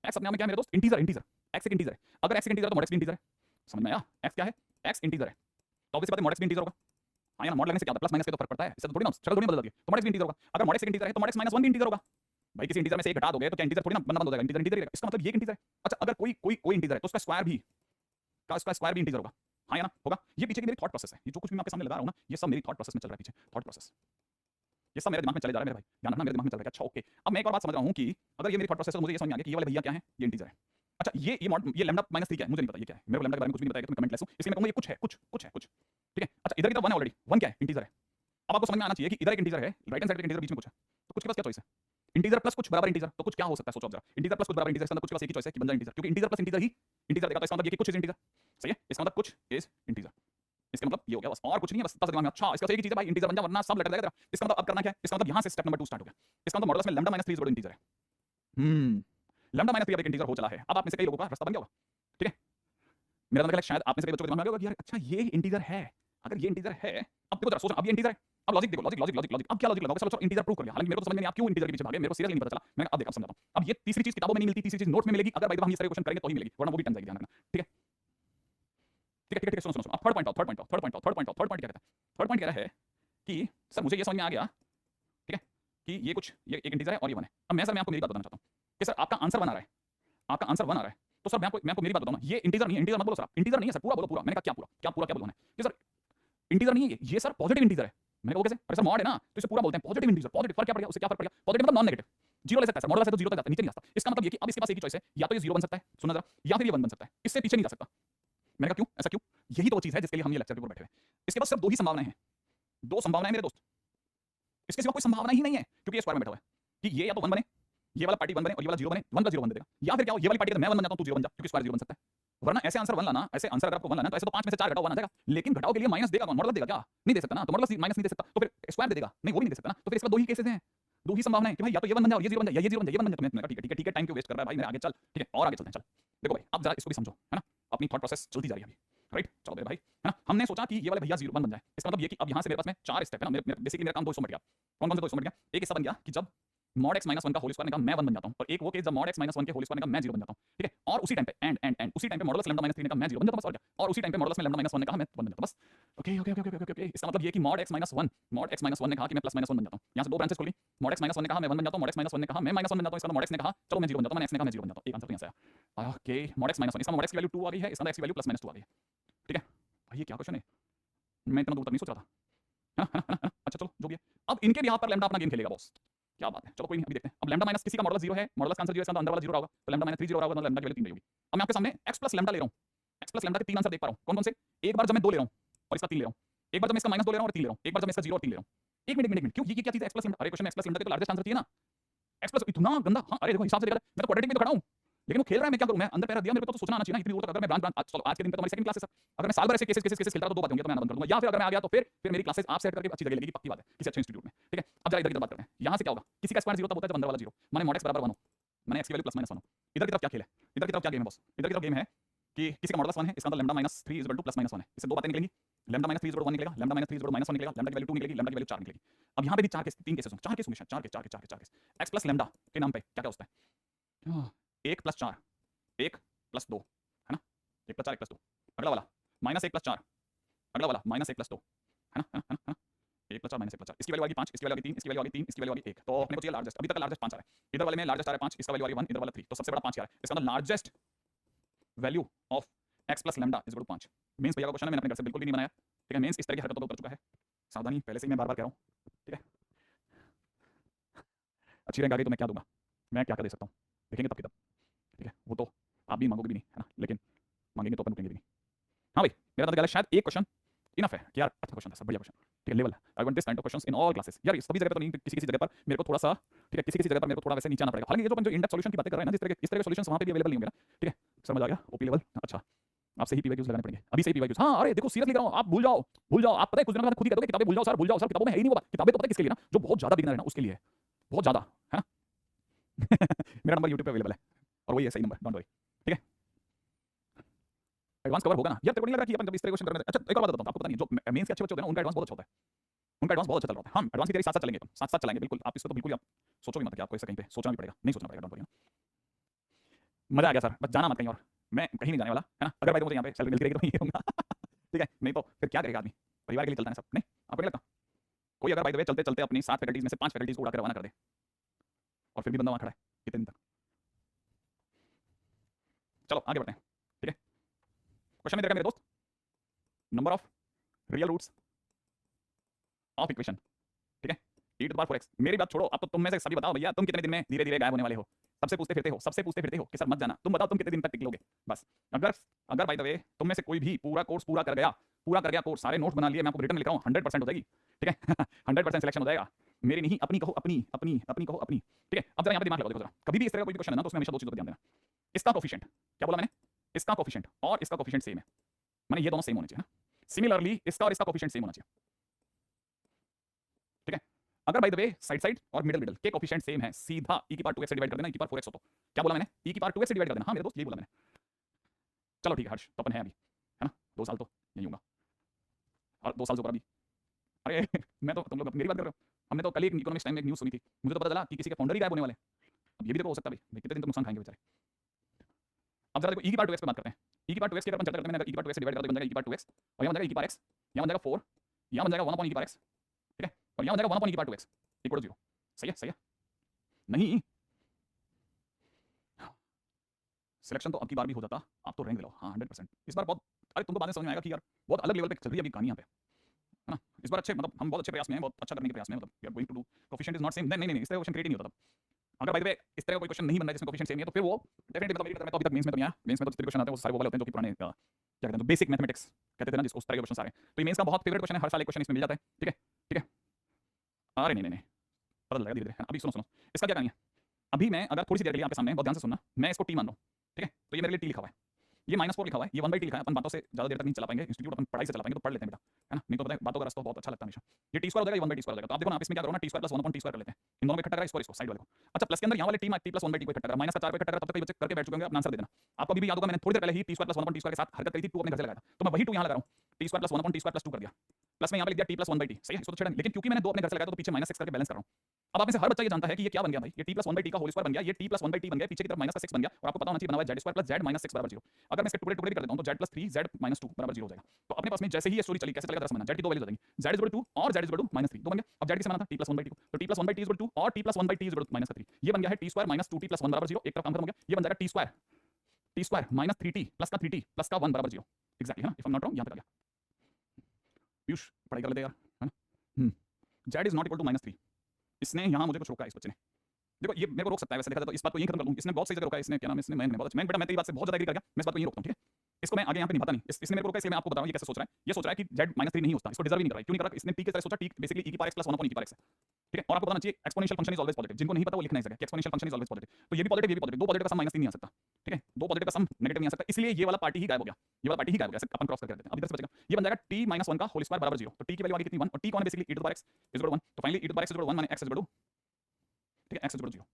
x अपने आप में क्या है मेरे दोस्त, इंटीजर, इंटीजर, x एक इंटीजर है। अगर x एक इंटीजर है तो mod x भी इंटीजर है, समझ में आया। x क्या है, x इंटीजर है, तो ऑब्वियसली बात है mod x भी इंटीजर होगा। हाँ या ना, मॉड लगने से क्या होता है, प्लस माइनस पे तो फर्क पड़ता है, इससे तो थोड़ी ना शक्ल थोड़ी बदल जाती है, तो mod x भी इंटीजर होगा। अगर mod x एक इंटीजर है तो mod x -1 भी इंटीजर होगा। भाई किसी इंटीजर में से एक घटा दोगे तो क्या इंटीजर थोड़ी ना बनना बंद हो जाएगा, इंटीजर इंटीजर ही रहेगा, इसका मतलब ये एक इंटीजर है। अच्छा अगर कोई इंटीजर है तो उसका स्क्वायर भी इंटीजर होगा, हाँ या ना, होगा। ये पीछे की मेरी थॉट प्रोसेस है, ये जो कुछ भी मैं आपके सामने लगा रहा हूं ना, ये सब मेरी थॉट प्रोसेस में चल रहा है, पीछे थॉट प्रोसेस, ये सब मेरे दिमाग में चले जा रहा है मेरे भाई, ध्यान रखना मेरे दिमाग में चल रहा है। अच्छा ओके, अब मैं एक और बात समझ रहा हूं कि अगर ये मेरी थॉट प्रोसेस है तो मुझे ये समझ में आ गया कि ये वाले भैया क्या है, ये इंटीजर है। अच्छा ये लैम्डा -3 क्या है, मुझे नहीं पता ये क्या है, मेरे को लैम्डा के बारे में कुछ भी नहीं पता है, तो मैं कमेंट लेस हूं, इसलिए मैं कहूंगा ये कुछ है कुछ, ठीक है। अच्छा इधर की तरफ 1 है ऑलरेडी, 1 क्या है, इंटीजर है। अब आपको समझ में आना चाहिए कि इधर एक इंटीजर है, राइट हैंड साइड पे इंटीजर, बीच में कुछ है, तो कुछ के पास क्या चॉइस है, इंटीजर प्लस कुछ बराबर इंटीजर, तो कुछ क्या हो सकता है सोचो आप जरा, इंटीजर प्लस कुछ बराबर इंटीजर, इसका मतलब कुछ के पास एक ही चॉइस है कि बन जाए इंटीजर, क्योंकि इंटीजर प्लस इंटीजर ही इंटीजर देगा, तो इसका मतलब ये कि कुछ इज इंटीजर, सही है, इसका मतलब कुछ इज इंटीजर, इसका मतलब ये हो गया बस, और कुछ नहीं है, बस दिमाग में अच्छा इसका एक ही चीज है भाई, इंटीजर बन जा वरना सब लट जाएगा तेरा। इसका मतलब अब करना क्या है, इसका मतलब यहां से स्टेप नंबर 2 स्टार्ट हो गया, इसका मतलब मॉडुलस में लैम्डा -3 = इंटीजर है। लैम्डा -3 अब एक इंटीजर हो चला है, अब आप में से कई लोगों का रास्ता बन गया होगा, ठीक है। मेरा मतलब शायद आप में से कई बच्चों के दिमाग में आ गया होगा कि यार अच्छा ये इंटीजर है, अगर ये इंटीजर है, अब देखो जरा सोचो, अब ये इंटीजर है, अब लॉजिक देखो, लॉजिक अब क्या लॉजिक लगाओगे, चलो इंटीजर प्रूव कर लिया, हालांकि मेरे को समझ में नहीं आप क्यों इंटीजर के पीछे भागे, मेरे को सीरियसली नहीं पता चला, मैंने अब देखा अब समझाता हूं। अब ये तीसरी चीज किताबों में नहीं मिलती, तीसरी चीज नोट में मिलेगी, अगर भाई हम ये सारे क्वेश्चन करेंगे तो ही मिलेगी, वरना वो भी टन जाएगी, ध्यान रखना, ठीक है ठीक है। सुनो अब थर्ड पॉइंट क्या कहता है, थर्ड पॉइंट कह रहा है कि सर मुझे ये समझ में आ गया, ठीक है, कि ये एक इंटीजर है और ये 1 है। अब मैं सर मैं आपको मेरी बात बताना चाहता हूं कि सर आपका आंसर 1 आ रहा है, आपका आंसर 1 आ रहा है, तो सर मैं आपको मेरी बात बताऊं ना, ये इंटीजर नहीं है, इंटीजर मत बोलो सर, इंटीजर नहीं है सर, पूरा बोलो पूरा। मैंने कहा क्या पूरा क्या बोलना है कि सर इंटीजर नहीं है ये सर पॉजिटिव इंटीजर है। मैंने कहा कैसे, अरे सर मॉड है ना तो इसे पूरा बोलते हैं पॉजिटिव इंटीजर, पॉजिटिव फर्क क्या पड़ गया, उससे क्या फर्क पड़ गया, पॉजिटिव मतलब नॉन नेगेटिव, जीरो ले सकता है सर, मॉडुलस है तो जीरो तक जाता है, नीचे नहीं जाता। इसका मतलब ये कि अब इसके पास एक ही चॉइस है, या तो ये 0 बन सकता है, सुनना जरा, या फिर ये 1 बन सकता है, इससे पीछे नहीं जा सकता। मैंने कहा क्यों, ऐसा क्यों, यही तो वो चीज है जिसके लिए हम ये लेक्चर के ऊपर बैठे हैं। इसके पास सिर्फ 2 ही संभावनाएं हैं, 2 संभावनाएं मेरे दोस्त, इसके सिवा कोई संभावना ही नहीं है, क्योंकि ये स्क्वायर में बैठा हुआ है कि ये या तो 1 बने, ये वाला पार्टी 1 बने और ये वाला 0 बने, 1 + 0 1 दे देगा, या फिर क्या हो, ये वाली पार्टी अगर मैं 1 बन जाता हूं तो 0 बन जा, क्योंकि स्क्वायर 0 बन सकता है। वरना ऐसे आंसर 1 लाना, ऐसे आंसर अगर आपको 1 लाना तो ऐसे तो 5 में से 4 घटाओ 1 आ जाएगा, लेकिन घटाओ के लिए माइनस देगा कौन? मॉडुलस देगा क्या? नहीं दे सकता ना, तो मॉडुलस माइनस नहीं दे सकता, तो फिर स्क्वायर दे देगा, नहीं वो भी नहीं दे सकता ना, तो फिर इसमें 2 ही केसेस हैं, 2 ही संभावना है कि भाई या तो ये 1 बन जाए और ये 0 बन जाए, या ये 0 बन जाए, ये 1 बन जाए। तो मैंने कहा ठीक है, टाइम क्यों वेस्ट कर रहा है भाई, मेरे आगे चल, ठीक है, और आगे चलते हैं, चल। देखो भाई अब जरा इसको भी समझो, है ना, अपनी थॉट प्रोसेस चलती जा रही है अभी, राइट? चलो मेरे भाई, है ना, हमने सोचा कि ये वाले भैया 0 1 बन जाए, इसका मतलब ये कि अब यहाँ से मेरे पास में 4 स्टेप है ना, मेरे बेसिकली मेरा काम 2 मिट गया। कौन-कौन से 2 मिट गया? एक हिस्सा बन गया कि जब mod x - 1 का होल स्क्वायर ने कहा मैं 1 बन जाता हूं, और एक वो केस जब mod x - 1 के होल स्क्वायर ने कहा मैं 0 बन जाता हूं, ठीक है, और उसी टाइम पे एंड उसी टाइम पे मॉडुलस लैम्डा - 3 ने कहा मैं 0 बन जाता हूं, बस और क्या, और उसी टाइम पे मॉडुलस लैम्डा - 1 ने कहा मैं 1 बन जाता हूं, बस। Okay okay okay okay okay, इसका मतलब ये कि mod x - 1 ने कहा कि मैं +-1 बन जाता हूं, यहां से 2 ब्रांचेस खोल ली, mod x - 1 ने कहा मैं 1 बन जाता हूं, mod x - 1 ने कहा मैं -1 बन जाता हूं, इसका mod x ने कहा चलो मैं 0 बन जाता हूं, मैंने x ने कहा मैं 0 बन जाता हूं, एक आंसर तो यहां से आया। ओके, mod x - 1, इसका mod x की वैल्यू 2 आ गई है, इसका x की वैल्यू +-2 आ गई है, ठीक है भाई, ये क्या क्वेश्चन है, मैं इतना दूर तक नहीं सोच रहा था, है ना? अच्छा चलो जो भी है, अब इनके भी यहाँ पर लैम्डा अपना गेम खेलेगा बॉस, क्या बात है, चलो कोई नहीं, अभी देखते हैं। अब लैम्डा माइनस किसी का मॉडुलस 0 है, मॉडुलस का आंसर 0 है, इसका अंदर वाला 0 होगा, तो लैम्डा -3 0 होगा, मतलब लैम्डा की वैल्यू 3 होगी। अब मैं आपके सामने x + लैम्डा ले रहा हूं, x + लैम्डा के 3 आंसर देख पा रहा हूं, कौन-कौन से? एक बार जब मैं 2 ले रहा हूं और इसका 3 ले रहा हूं, एक बार जब मैं इसका -2 ले रहा हूं और 3 ले रहा हूं, एक बार जब मैं इसका 0 और 3 ले रहा हूं। एक मिनट क्यों, ये क्या चीज है x + लैम्डा? अरे क्वेश्चन में x + लैम्डा के तो लार्जेस्ट आंसर चाहिए ना, x + इतना गंदा, हां अरे देखो हिसाब से देखा जाए मैं तो क्वाड्रेटिक में तो खड़ा हूं, लेकिन वो खेल रहा है, मैं क्या करूं, मैं अंदर पैर रख दिया, मेरे को तो सोचना आना चाहिए ना इतनी दूर तक। अगर मैं ब्रांच चलो आज के दिन पे तो हमारी सेकंड क्लास है सर, अगर मैं साल भर ऐसे केसेस खेलता रहा तो 2 बातें होंगी, तो मैं आना बंद कर दूंगा, या फिर अगर मैं आ गया तो फिर मेरी क्लासेस आप सेट करके अच्छी जगह लगेगी, पक्की बात है, किसी अच्छे इंस्टीट्यूट में, ठीक है। अब जरा इधर की तरफ बात करते हैं, यहां से क्या होगा, किसी का स्क्वायर 0 तब होता है जब अंदर वाला 0, माने mod x = 1 हो, माने x की वैल्यू +-1 हो। इधर की तरफ क्या खेल है, इधर की तरफ क्या गेम है बॉस, इधर की तरफ गेम है कि किसी का मॉडुलस 1 है, इसका मतलब लैम्डा -3 = +-1 है, इससे 2 बातें निकलेंगी, लैम्डा -3 = 1 निकलेगा, लैम्डा -3 = -1 निकलेगा, लैम्डा की वैल्यू 2 निकलेगी, लैम्डा की वैल्यू 4 निकलेगी। अब यहां पे भी 4 केस 3 केसेस होंगे, 4 केस होंगे शायद, 4 केस x + लैम्डा के नाम पे क्या-क्या होता है, 1 + 4 1 + 2, है ना, 1 + 4 1 + 2, अगला वाला -1 + 4, अगला वाला -1 + 2, है ना, 1 + 4 -1 + 4, इसकी वैल्यू आ गई 5, इसकी वैल्यू आ गई 3, इसकी वैल्यू आ गई 3, इसकी वैल्यू आ गई 1, तो अपने को चाहिए लार्जेस्ट, अभी तक का लार्जेस्ट 5 आ रहा है, इधर वाले में लार्जेस्ट आ रहा है 5, इसका वैल्यू आ गई 1, इधर वाला 3, तो सबसे बड़ा 5 क्या है, इसका मतलब largest value of x + lambda = 5। Mains भैया का क्वेश्चन है, मैंने अपने घर से बिल्कुल भी नहीं बनाया, ठीक है, मेंस इस तरह की हरकतों पर उतर चुका है, सावधानी पहले से ही मैं बार-बार कह रहा हूं, ठीक है। अच्छी रैंक आ गई तो मैं क्या दूंगा, मैं क्या कर दे सकता हूं, देखेंगे तब की तब, ठीक है, वो तो आप भी मांगोगे भी नहीं, है ना, लेकिन मांगेंगे तो अपन रुकेंगे भी नहीं। हाँ भाई, मेरा तो शायद एक क्वेश्चन इनफ है कि यार अच्छा क्वेश्चन था सर, बढ़िया क्वेश्चन, ठीक है, level I want this kind of questions in all classes. यार सभी जगह पर तो नहीं, किसी जगह पर मेरे को थोड़ा सा, ठीक है, किसी जगह पर मेरे को थोड़ा वैसे नीचे आना पड़ेगा। हालांकि ये जो इन डेप्थ सॉल्यूशन की बातें कर रहे हैं ना, इस तरह के सॉल्यूशंस वहां पे भी अवेलेबल नहीं होंगे ना, ठीक है, समझ आ गया, ओपी लेवल, अच्छा आपसे ही पीवाईक्यूज लगाने पड़ेंगे, अभी से ही पीवाईक्यूज। हाँ अरे देखो सीरियसली कह रहा हूं, आप भूल जाओ, आप पता है कुछ दिनों बाद खुद ही कह दोगे किताबें भूल जाओ सर, किताबों में है ही नहीं वो बात, किताबें तो पता है किसके लिए ना, जो बहुत ज्यादा बिगिनर है ना उसके लिए है, बहुत ज्यादा, है ना। मेरा नंबर यूट्यूब पे अवेलेबल है और वही है सही नंबर, डोंट वरी, ठीक है, एडवांस कवर होगा ना यार, तेरे को नहीं लग रहा कि अपन जब इस तरह क्वेश्चन कर रहे हैं। अच्छा एक और बात बताता हूं आपको, पता नहीं जो मेंस के अच्छे बच्चे होते हैं ना, उनका एडवांस बहुत अच्छा होता है, उनका एडवांस बहुत अच्छा चल रहा है। हम एडवांस की तैयारी साथ-साथ चलेंगे, साथ-साथ चलाएंगे बिल्कुल, आप इसको तो बिल्कुल आप सोचो भी मत कि आपको इससे कहीं पे सोचना भी पड़ेगा, नहीं सोचना पड़ेगा, डोंट वरी। मजा आ गया सर, बस जाना मत कहीं और, मैं कहीं नहीं जाने वाला, है ना। अगर भाई मुझे यहाँ पे सैलरी मिलती रहेगी तो मैं रहूंगा, ठीक है, नहीं तो फिर क्या करेगा आदमी, परिवार के लिए चलता है सब, नहीं आपको नहीं लगता? कोई अगर बाय द वे चलते चलते अपनी 7 फैकल्टीज में से 5 फैकल्टीज को उड़ा के रवाना कर दे और फिर भी बंदा वहां खड़ा है कितने दिन तक। चलो आगे बढ़ते हैं, ठीक है। क्वेश्चन में देखा मेरे दोस्त, number of real roots of equation, ठीक है, e⁴x। मेरी बात छोड़ो, अब तो तुम में से सभी बताओ भैया, तुम कितने दिन में धीरे धीरे गायब होने वाले हो, सबसे पूछते फिरते हो कि सर मत जाना, तुम बताओ तुम कितने दिन तक टिक लोगे, बस। अगर अगर बाय द वे तुम में से कोई भी पूरा कोर्स पूरा कर गया कोर्स, सारे नोट्स बना लिए, मैं आपको रिटर्न लिख रहा हूँ, 100% हो जाएगी, ठीक है। 100% सिलेक्शन हो जाएगा, मेरी नहीं अपनी कहो, अपनी कहो अपनी, ठीक है। अब जरा यहाँ पे दिमाग लगाओ, देखो जरा, कभी भी इस तरह का कोई क्वेश्चन है ना तो उसमें हमेशा 2 चीजों पर ध्यान देना, इसका कोफिशिएंट, क्या बोला मैंने, इसका कोफिशिएंट और इसका कोफिशिएंट सेम है, माने ये दोनों सेम होने चाहिए ना, सिमिलरली इसका और इसका कोफिशिएंट सेम होना चाहिए, ठीक है। अगर बाय द वे साइड और मिडल के कोफिशिएंट सेम है, सीधा e⁴x से डिवाइड कर देना, e⁴4x हो तो क्या बोला मैंने, e⁴2x से डिवाइड कर देना, हाँ मेरे दोस्त यही बोला मैंने। चलो ठीक है हर्ष, तो अपन है अभी, है ना, 2 साल तो यही होगा, और 2 साल से ऊपर अभी। अरे मैं तो, तुम लोग मेरी बात कर रहे हो, हमने तो कल एक इकोनॉमिक्स टाइम में एक न्यूज़ सुनी थी, मुझे तो पता चला कि किसी के फाउंडर ही गायब होने वाले, अब ये भी देखो हो सकता है भाई, कितने दिन तो नुकसान खाएंगे बेचारे। अब जरा देखो e⁴2x पे बात करते हैं, e⁴2x की अगर अपन चर्चा करते हैं, मैंने अगर e⁴2x से डिवाइड कर दिया बन जाएगा e⁴2x, और यहाँ बन जाएगा e⁴x, यहाँ बन जाएगा 4, यहाँ बन जाएगा 1/e⁴x, ठीक है, और यहाँ बन जाएगा 1/e⁴2x इक्वल टू 0, सही है नहीं, सिलेक्शन तो अब की बार भी हो जाता, आप तो रैंक दिलाओ, हाँ 100% इस बार बहुत, अरे तुमको बाद में समझ में आएगा कि यार बहुत अलग लेवल पे चल रही है अभी कहानी यहाँ पे, है ना। इस बार अच्छे, मतलब हम बहुत अच्छे प्रयास में हैं, बहुत अच्छा करने के प्रयास में हैं, मतलब we are going to do, coefficient is not same, नहीं इस तरह क्वेश्चन क्रिएट नहीं होता तब। अगर बाय द वे इस तरह का कोई क्वेश्चन नहीं बन रहा है जिसमें कोफिशिएंट सेम है, तो फिर वो डेफिनेटली, मतलब मैं तो अभी तक मेंस में तो नहीं आया, मेंस में तो जितने क्वेश्चन आते हैं वो सारे वो वाले होते हैं जो कि पुराने क्या कहते हैं, बेसिक मैथमेटिक्स कहते थे ना जिसको, उस तरह के क्वेश्चन सारे, तो ये मेंस का बहुत फेवरेट क्वेश्चन है, हर साल एक क्वेश्चन इसमें मिल जाता है, ठीक है। अरे नहीं नहीं नहीं, पता चलेगा धीरे धीरे। अभी सुनो सुनो, इसका क्या करेंगे, अभी मैं अगर थोड़ी सी देर के लिए आपके सामने, बहुत ध्यान से सुनना, मैं इसको टी मान रहा हूँ, ठीक है, तो ये मेरे लिए टी लिखा हुआ है, ये -4 लिखा हुआ है, ये 1/t लिखा है। अपन बातों से ज़्यादा देर तक नहीं चला पाएंगे, इंस्टीट्यूट अपन पढ़ाई से चला पाएंगे तो पढ़ लेते हैं बेटा, है ना, नहीं तो पता है बातों का रास्ता बहुत अच्छा लगता है हमेशा। ये टी स्क्वायर हो जाएगा, ये 1/t स्क्वायर हो जाएगा। तो आप देखो ना, आप इसमें क्या करो ना, T square plus 1/t square कर लेते हैं, इन दोनों में इकट्ठा करा, इसको साइड वाले को। अच्छा, प्लस के अंदर यहाँ वाले टी प्लस 1/t को इकट्ठा करा, माइनस का 4 को इकट्ठा करा, तब तक कई बच्चे करके बैठ चुके होंगे, अपना आंसर दे देना। आपको अभी भी याद होगा, मैंने थोड़ी देर पहले ही T square plus 1/t square के साथ हरकत करी थी, 2 अपने घर से लगाया था, तो मैं वही 2 यहाँ लगा रहा हूँ, T square plus 1/t square plus 2 कर दिया, प्लस में यहाँ पे लिख दिया टी प्लस 1/t, सही है, इसको तो छेड़ा नहीं, लेकिन क्योंकि मैंने 2 अपने घर से लगाया तो पीछे -6 करके बैलेंस कर रहा हूँ। अब आप में से हर बच्चा ये जानता है कि ये क्या बन गया भाई, ये टी प्लस 1/t का होल स्क्वायर बन गया, ये टी प्लस 1/t बन गया, पीछे की तरफ -6 बन गया, और आपको पता होना चाहिए बना हुआ है z² प्लस z -6 बराबर 0। अगर मैं इसके टुकड़े टुकड़े भी कर देता हूं तो z + 3 z - 2 बराबर 0 हो जाएगा। तो अपने पास में जैसे ही ये स्टोरी चली, कैसे चलेगा जरा समझना, z की दो वैल्यूज आ जाएंगी, z = 2 और z = -3, दो बन गया। अब z किसे माना था, t + 1/t को, तो t + 1/t = 2 और t + 1/t = -3, ये बन गया है t² - 2t + 1 बराबर 0, एक तरफ काम खत्म हो गया, ये बन जाएगा t² - 3t प्लस का 3t प्लस का 1 बराबर 0, एग्जैक्टली, है ना, if I am not wrong, यहां पे आ गया। पीयूष पढ़ाई कर लेते यार, है ना। z = -3, इसने यहां मुझे कुछ रोका है, इस बच्चे ने, देखो ये मेरे को रोक सकता है वैसे देखा जाए तो, इस बात को यहीं खत्म कर दूं, इसने बहुत सही जगह रोका है, इसने क्या नाम है, इसने मैं बहुत अच्छा, मैं बेटा मैं तेरी बात से बहुत ज्यादा एग्री कर गया, मैं इस बात को यहीं रोकता हूं, ठीक है, इसको मैं आगे यहाँ पे निभाता नहीं, इसने मेरे को रोका, इसलिए मैं आपको बता रहा हूं ये कैसे सोच रहा है। ये सोच रहा है कि z -3 नहीं होता, इसको डिजर्व ही नहीं कर रहा है, क्यों नहीं कर रहा, इसने t की तरह सोचा, t बेसिकली e की पावर x + 1 e की पावर x है, ठीक है, और आपको बताना चाहिए exponential function is always positive, जिनको नहीं पता वो लिखना है इस जगह कि exponential function is always positive, तो ये भी पॉजिटिव, ये भी पॉजिटिव, दो पॉजिटिव का सम -3 नहीं आ सकता, ठीक है, दो पॉजिटिव का सम नेगेटिव नहीं आ सकता, इसलिए ये वाला पार्टी ही गायब हो गया, ये वाला पार्टी ही गायब हो गया, अपन क्रॉस करके देते हैं, अब इधर से बचेगा, ये बन जाएगा t - 1 का होल स्क्वायर बराबर 0, तो t की वैल्यू आ गई कितनी 1, और t कौन है basically e to the power x = 1, तो finally e to the power x = 1 माने x = 2, ठीक है, x = 0,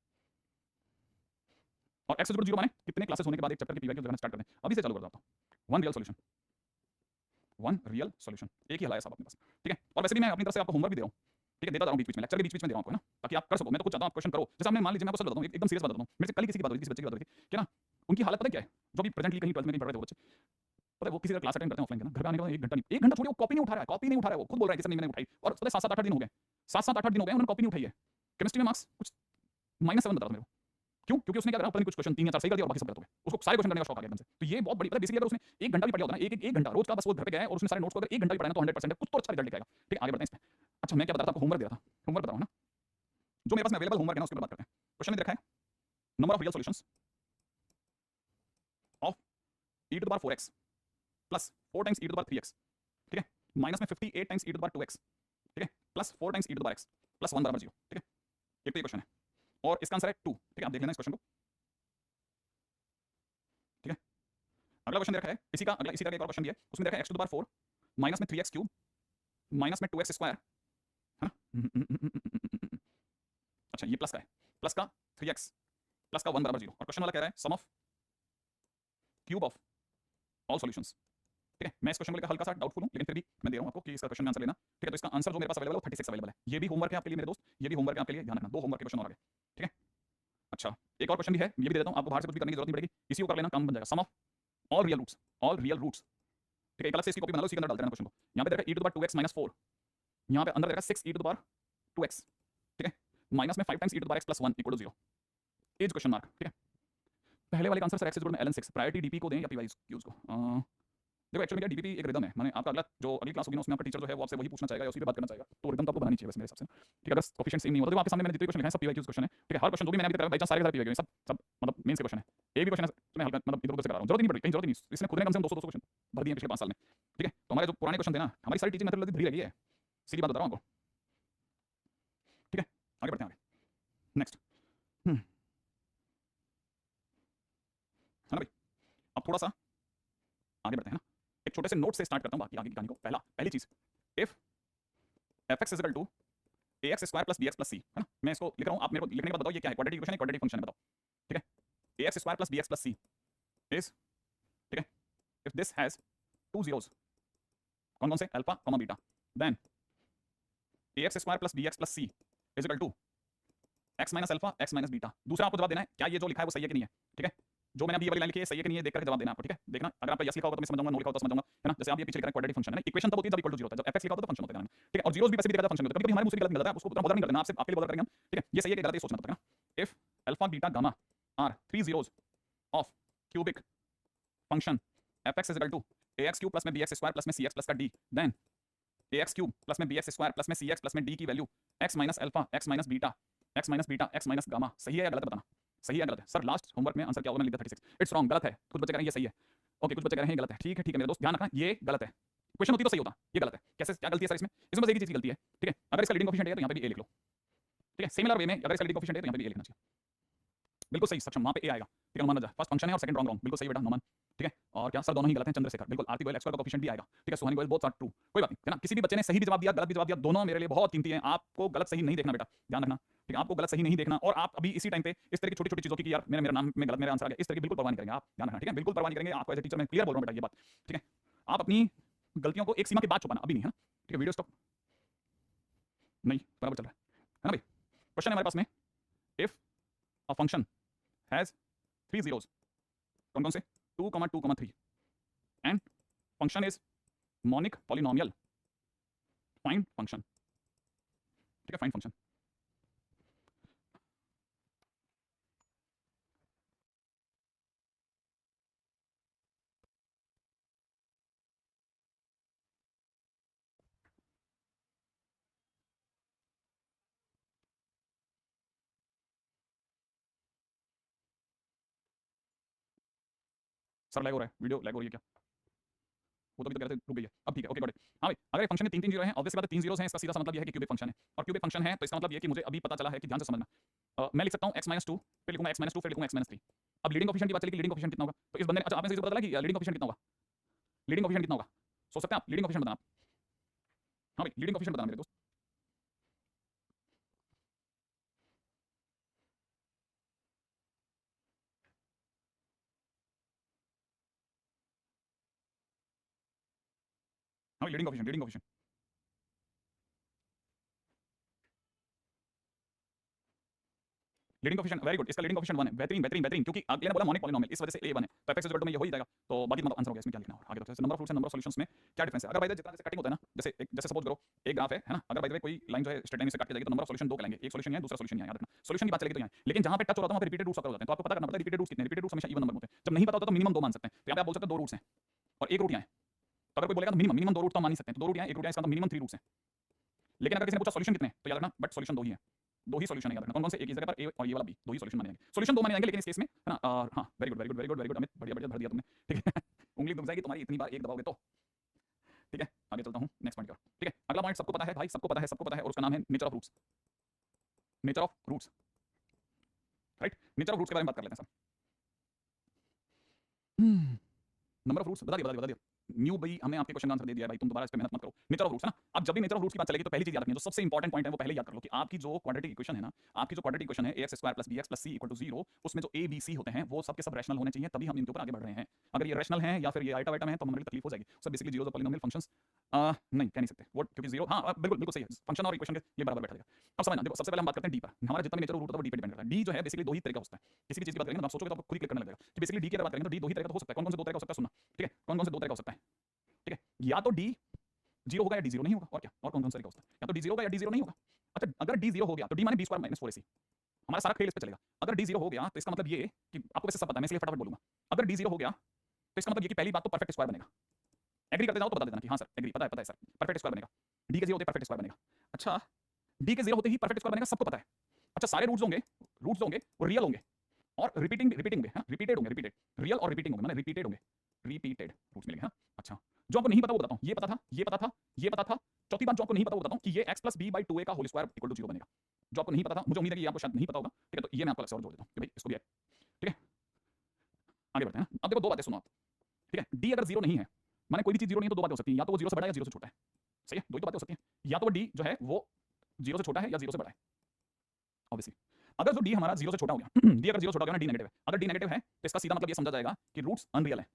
और x = 0 माने कितने क्लासेस होने के बाद एक चैप्टर की पी वाई क्यू लगाना स्टार्ट कर दें, अभी से चालू कर देता हूं, वन रियल सॉल्यूशन, एक ही हल है सब अपने पास, ठीक है, और वैसे भी मैं अपनी तरफ से आपको होमवर्क भी दे रहा हूं, ठीक है, देता रहूं बीच बीच में, लेक्चर के बीच बीच में दे रहा हूं आपको, है ना, ताकि आप कर सको, मैं तो खुद चाहता हूं आप क्वेश्चन करो, जैसे हमने मान लीजिए मैं आपको सच बताता हूं, एकदम सीरियस बात बताता हूं, मेरे से कल ही किसी की बात हो रही थी, किसी बच्चे की बात हो रही थी, क्या ना, उनकी हालत पता है क्या है, जो भी प्रेजेंटली कहीं 12th में कहीं पढ़ रहे थे वो बच्चे, पता है वो किसी का क्लास अटेंड करते हैं ऑफलाइन का, घर पे आने के बाद 1 घंटा नहीं, 1 घंटा छोड़िए, वो कॉपी नहीं उठा रहा है, कॉपी नहीं उठा रहा है, वो खुद बोल रहा है कि सर नहीं मैंने उठाई, और पता है 7-7 8-8 दिन हो गए, 7-7 8-8 दिन हो गए उन्होंने कॉपी नहीं उठाई है, केमिस्ट्री में मार्क्स कुछ -7 बता रहा था मेरे को, क्यों, क्योंकि उसने क्या करा, पता नहीं कुछ क्वेश्चन 3 या 4 सही कर दिया और बाकी सब गलत हो गए, उसको सारे क्वेश्चन करने का शौक आ गया एकदम से, तो ये बहुत बड़ी, पता है बेसिकली अगर उसने 1 घंटा भी पढ़ लिया होता ना, एक घंटा रोज का, बस वो घर पे गया है और उसने सारे नोट्स को अगर 1 घंटा भी पढ़ा ना तो 100% है, कुछ तो अच्छा रिजल्ट निकलेगा, ठीक है, आगे बढ़ते हैं इस पे। अच्छा मैं क्या बता रहा था आपको, होमवर्क दे रहा था, होमवर्क बता रहा हूं ना, जो मेरे पास में अवेलेबल होमवर्क है ना उसके ऊपर बात करते हैं। क्वेश्चन में रखा है number of real solutions of e to the power 4x plus 4 times e to the power 3x, ठीक है, माइनस में 58 times e to the power 2x, ठीक है, plus 4 times e to the power x plus 1 बराबर 0, ठीक है, एक तो ये क्वेश्चन है और इसका आंसर है 2, ठीक है, आप देख लेना इस क्वेश्चन को, ठीक है। अगला क्वेश्चन रखा है इसी का, अगला इसी तरह का एक और क्वेश्चन दिया है, उसमें रखा है x to the power 4 minus में 3x क्यूब माइनस में 2x स्क्वायर, है ना, अच्छा ये प्लस का है, प्लस का 3x प्लस का 1 बराबर 0, और क्वेश्चन वाला कह रहा है sum of cube of all solutions, ठीक है, मैं इस क्वेश्चन को लेकर हल्का सा डाउटफुल हूं, लेकिन फिर भी मैं दे रहा हूं आपको कि इसका क्वेश्चन में आंसर लेना, ठीक है, तो इसका आंसर जो मेरे पास अवेलेबल है वो 36 अवेलेबल है, ये भी होमवर्क है आपके लिए मेरे दोस्त, ये भी होमवर्क है आपके लिए, ध्यान रखना, 2 होमवर्क के क्वेश्चन और आ गए, ठीक है। अच्छा एक और क्वेश्चन भी है, ये भी दे देता हूं आपको, बाहर से कुछ भी करने की जरूरत नहीं पड़ेगी, इसी को कर लेना, काम बन जाएगा, सम ऑफ ऑल रियल रूट्स, ठीक है, एक अलग से इसकी कॉपी बना लो, इसी के अंदर डाल देना क्वेश्चन को, यहां पे देखा e to the power 2x - 4, यहां पे अंदर देखा 6 e to the power 2x, ठीक है, माइनस में 5 times e to the power x plus 1 = 0, as question mark, ठीक है। पहले वाले का answer sir x = ln 6, priority DP को दें या पीवाई यूज को, देखो एक्चुअली मेरा डीपीपी एक रिदम है, मैंने आपका अगला जो अगली क्लास होगी ना उसमें आपका टीचर जो है वो आपसे वही पूछना चाहेगा या उसी पे बात करना चाहेगा, तो रिदम तो आपको बनानी चाहिए वैसे मेरे हिसाब से, ठीक है, अगर कोफिशिएंट सेम नहीं होता तो आपके सामने मैंने जितने क्वेश्चन लिखे हैं सब पीवाई क्वेश्चन है, ठीक है, हर क्वेश्चन जो भी मैंने अभी तक कराया बाई चांस सारे के सारे पीवाई सब सब मतलब मेंस के क्वेश्चन है, एक भी क्वेश्चन मैं हल्का मतलब इधर उधर से करा रहा हूं, जरूरत नहीं पड़ी, कहीं जरूरत नहीं, इसने खुद ने कम से कम 200 क्वेश्चन भर दिए पिछले 5 साल में, ठीक है, तो हमारे जो पुराने क्वेश्चन थे ना, हमारी सारी टीचिंग मेथोडोलॉजी भरी लगी है, सीधी बात बता रहा हूं आपको, ठीक है, आगे बढ़ते हैं आगे, नेक्स्ट, है ना भाई, अब थोड़ा सा आगे बढ़ते हैं ना, एक छोटे से नोट से स्टार्ट करता हूं बाकी आगे की कहानी को, पहली चीज, if fx = ax² + bx + c, है ना, मैं इसको लिख रहा हूं, आप मेरे को लिखने के बाद बताओ ये क्या है, क्वाड्रेटिक इक्वेशन है, क्वाड्रेटिक फंक्शन है, बताओ, ठीक है, ax² + bx + c इज, ठीक है, इफ दिस हैज 2 zeros, कौन कौन से, alpha comma beta, then ax² + bx + c is equal to x - alpha x - beta, दूसरा आपको जवाब देना है क्या ये जो लिखा है वो सही है कि नहीं है, ठीक है, जो मैंने अभी ये वाली लाइन लिखी है सही है कि नहीं है देख करके जवाब देना आपको, ठीक है, देखना अगर आपका यस लिखा होगा तो मैं समझ जाऊंगा, नो लिखा होगा तो समझ जाऊंगा, है ना, जैसे आप ये पीछे लिख रहे हैं क्वाड्रेटिक फंक्शन है ना, इक्वेशन तब होती है जब इक्वल टू 0 होता है, जब fx लिखा होता है तो फंक्शन होता है, ठीक है, और जीरोस भी वैसे भी देखा जाता है फंक्शन में, कभी-कभी हमारे मुंह से गलत निकलता है, उसको उतना बॉदर नहीं करना, आपसे आपके लिए बॉदर करेंगे हम, ठीक है, ये सही है कि गलत है सोचना पड़ता है ना, if alpha beta gamma are 3 zeros of cubic function fx = ax³ + में bx² + में cx + का d, देन ax³ + में bx² + में cx + में d की value x - alpha x - beta x - beta x - gamma, सही है या गलत बताना, सही है गलत है, सर लास्ट होमवर्क में आंसर क्या होगा मैंने लिखा 36, इट्स रॉन्ग, गलत है, कुछ बच्चे कह रहे हैं ये सही है, ओके कुछ बच्चे कह रहे हैं ये गलत है, ठीक है मेरे दोस्त ध्यान रखना ये गलत है, क्वेश्चन होती तो सही होता, ये गलत है। कैसे, क्या गलती है सर इसमें? इसमें बस एक ही चीज की गलती है, ठीक है। अगर इसका लीडिंग कोएफिशिएंट है तो यहाँ पे भी ए लिख लो, ठीक है। सिमिलर वे में अगर इसका लीडिंग कोएफिशिएंट है तो यहाँ पे भी ए लिखना चाहिए। बिल्कुल सही सक्षम, वहाँ पे ए आएगा, ठीक है। मान जा फर्स्ट फंक्शन है और सेकंड रॉन्ग, बिल्कुल सही बेटा नोमान, ठीक है। और क्या सर दोनों ही गलत हैं चंद्रशेखर, बिल्कुल। आरती गोयल एक्स का कोएफिशिएंट भी आएगा, ठीक है। सुहानी गोयल बोथ आर ट्रू, कोई बात नहीं, है ना। किसी भी बच्चे ने सही भी जवाब दिया, गलत भी जवाब दिया, दोनों मेरे लिए बहुत कीमती हैं। आपको गलत सही नहीं देखना बेटा, ध्यान रखना, ठीक है। आपको गलत सही नहीं देखना, और आप अभी इसी टाइम पे इस तरह की छोटी छोटी चीजों की, यार मेरा नाम में गलत, मेरा आंसर आ गया, इस तरह की बिल्कुल परवाह नहीं करेंगे आप, ध्यान रखना, ठीक है। बिल्कुल परवाह नहीं करेंगे आपको, एज ए टीचर मैं क्लियर बोल रहा हूँ बेटा ये बात, ठीक है। आप अपनी गलतियों को एक सीमा के बाद छुपाना, अभी नहीं, है ना, ठीक है। वीडियो स्टॉप नहीं, बराबर चल रहा है ना भाई। क्वेश्चन है हमारे पास में, if a function has 3 zeros, कौन कौन से? 2, 2, 3, and function is monic polynomial, find function, ठीक है। Find function. सर लैग हो रहा है, वीडियो लैग हो रही है क्या? वो तो अभी तो कह रहे थे रुक गई है, अब ठीक है, ओके गॉट इट। हाँ भाई, अगर एक फंक्शन में 3 जीरो हैं, ऑब्वियसली बात है 3 जीरोस हैं, इसका सीधा सा मतलब ये है कि क्यूबिक फंक्शन है। और क्यूबिक फंक्शन है तो इसका मतलब ये कि मुझे अभी पता चला है कि ध्यान से समझना, मैं लिख सकता हूँ x-2, फिर लिखूंगा x-2, फिर लिखूंगा x-3। अब लीडिंग कोएफिशिएंट की बात चली कि लीडिंग कोएफिशिएंट कितना होगा, तो इस बंदे ने, अच्छा आपने से पता चला कि लीडिंग कोएफिशिएंट कितना होगा, लीडिंग कोएफिशिएंट कितना होगा, सोच सकते हैं आप? लीडिंग कोएफिशिएंट बताना आप। हाँ भाई, लीडिंग कोएफिशिएंट बताना मेरे दोस्त। हाँ, leading coefficient, leading coefficient. Leading coefficient, very good, इसका लीडिंग कोएफिशिएंट 1 है, बेहतरीन बेहतरीन बेहतरीन, क्योंकि अगले ने बोला मोनिक पॉलिनोमियल, इस वजह से ए 1 है, तो f(x) में ये हो ही जाएगा। तो बाकी मतलब आंसर हो गया, इसमें क्या लिखना है और आगे तो number of fruits and number of solutions में क्या डिफरेंस है। अगर बाय द जितना जैसे कटिंग होता है ना, जैसे सपोज करो एक ग्राफ है ना, अगर बाय द वे कोई लाइन जो है स्ट्रेट लाइन से काट के जाएगी तो नंबर ऑफ सॉल्यूशन 2 कहलाएंगे, एक सॉल्यूशन है दूसरा सॉल्यूशन है, याद रखना। सॉल्यूशन की बात चलेगी तो यहाँ, लेकिन जहां पे टच हो रहा था वहां पे रिपीटेड रूट्स हो जाते हैं, तो आपको पता करना पड़ता है रिपीटेड रूट्स कितने, रिपीटेड रूट्स हमेशा इवन नंबर होते हैं। जब नहीं पता होता तो मिनिमम 2 मान सकते हैं, तो यहाँ पे आप बोल सकते हैं 2 रूट्स हैं और एक रूट यहाँ है। तो अगर कोई बोलेगा तो मिनिमम मिनिमम 2 रूट तो मान नहीं सकते, तो 2 रूट यहाँ, एक रूट यहाँ, इसका मतलब मिनिमम 3 रूट्स हैं। लेकिन अगर किसी ने पूछा सॉल्यूशन कितने, तो याद रखना बट सॉल्यूशन 2 ही है, 2 ही सॉल्यूशन है, याद रखना। कौन कौन से? एक इस जगह पर ए और ये वाला बी, 2 ही सॉल्यूशन माने जाएंगे। सॉल्यूशन 2 माने जाएंगे, लेकिन इस केस में है ना, हां very good very good very good very good Amit, बढ़िया बढ़िया भर दिया तुमने, ठीक है। उंगली दुख जाएगी तुम्हारी इतनी बार एक दबाओगे तो, ठीक है। आगे चलता हूं नेक्स्ट पॉइंट की ओर, ठीक है। अगला पॉइंट सबको पता है भाई, सबको पता है, सबको पता है, और उसका नाम है nature of roots, nature of roots, right. Nature of roots के बारे में बात कर लेते हैं सब। नंबर ऑफ रूट्स बता दिया न्यू भाई, हमने आपके क्वेश्चन का आंसर दे दिया है भाई, तुम दोबारा इस पे मेहनत मत करो। नेचर ऑफ रूट्स है ना, अब जब भी नेचर ऑफ रूट्स की बात चलेगी तो पहली चीज याद रखनी है, जो सबसे इंपॉर्टेंट पॉइंट है वो पहले याद कर लो कि आपकी जो क्वाड्रेटिक इक्वेशन है ना, आपकी जो क्वाड्रेटिक इक्वेशन है ax² + bx + c = 0, उसमें जो a b c होते हैं वो सब के सब रैशनल होने चाहिए, तभी हम इनके ऊपर आगे बढ़ रहे हैं। अगर ये रैशनल हैं या फिर ये आइटा वाइटा में है तो हमारे लिए तकलीफ हो जाएगी। सो बेसिकली जीरोस और पॉलिनोमियल फंक्शंस नहीं कह नहीं सकते वो, क्योंकि जीरो, हाँ बिल्कुल बिल्कुल सही है, फंक्शन और इक्वेशन के ये बराबर बैठा जाएगा। अब समझना, देखो सबसे पहले हम बात करते हैं डी पर। हमारा जितना भी नेचर ऑफ रूट होता है वो डी पे डिपेंड करता है। डी जो है बेसिकली दो ही तरह का होता है, किसी भी चीज की बात करेंगे तो आप सोचोगे तो आपको खुद ही क्लिक करने लगेगा कि बेसिकली डी की अगर बात करेंगे तो डी दो ही तरह का हो सकता है। कौन कौन से दो तरह का हो सकता है सुनना, ठीक है। कौन कौन से दो तरह का हो सकता है, ठीक है। या तो डी 0 होगा या डी 0 नहीं होगा, और क्या, और कौन कौन सा तरीका होता है, या तो डी 0 होगा या डी 0 नहीं होगा। अच्छा अगर डी 0 हो गया तो डी माने b² - 4ac, हमारा सारा खेल इस पे चलेगा। अगर डी 0 हो गया तो इसका मतलब ये कि आपको वैसे सब पता है, मैं इसलिए फटाफट बोलूंगा। अगर डी 0 हो गया तो इसका मतलब ये कि पहली बात तो परफेक्ट स्क्वायर बनेगा। एग्री करते जाओ तो बता देना कि हाँ सर एग्री, पता है सर, परफेक्ट स्क्वायर बनेगा। डी के 0 होते परफेक्ट स्क्वायर बनेगा। अच्छा डी के 0 होते ही परफेक्ट स्क्वायर बनेगा, सबको पता है। अच्छा सारे रूट्स होंगे वो रियल होंगे और रिपीटिंग होंगे, हाँ रिपीटेड होंगे, रिपीटेड रियल और रिपीटिंग होंगे, माने रिपीटेड होंगे, रिपीटेड रूट्स मिलेंगे। हाँ अच्छा, जो आपको नहीं पता वो बताता हूँ, ये पता था, ये पता था, ये पता था। चौथी बात जो आपको नहीं पता वो बताता हूँ कि ये x + b / 2a का होल स्क्वायर = 0 बनेगा। जो आपको नहीं पता था, मुझे उम्मीद है कि आपको शायद नहीं पता होगा, ठीक है। तो ये मैं आपको अलग से और जोड़ देता हूँ कि भाई इसको भी है, ठीक है। आगे बढ़ते हैं। अब देखो दो बातें सुनो आप, ठीक है। डी अगर 0 नहीं है, माने कोई भी चीज 0 नहीं है, तो दो बातें हो सकती हैं, या तो वो 0 से बड़ा है या 0 से छोटा है, सही है, दो ही तो बातें हो सकती हैं। या तो वो डी जो है वो 0 से छोटा है या 0 से बड़ा है, ऑब्वियसली। अगर जो डी हमारा 0 से छोटा हो गया डी अगर 0 छोटा हो गया ना, डी नेगेटिव है। अगर डी नेगेटिव है तो इसका सीधा मतलब ये समझा जाएगा कि रूट्स अनरियल है,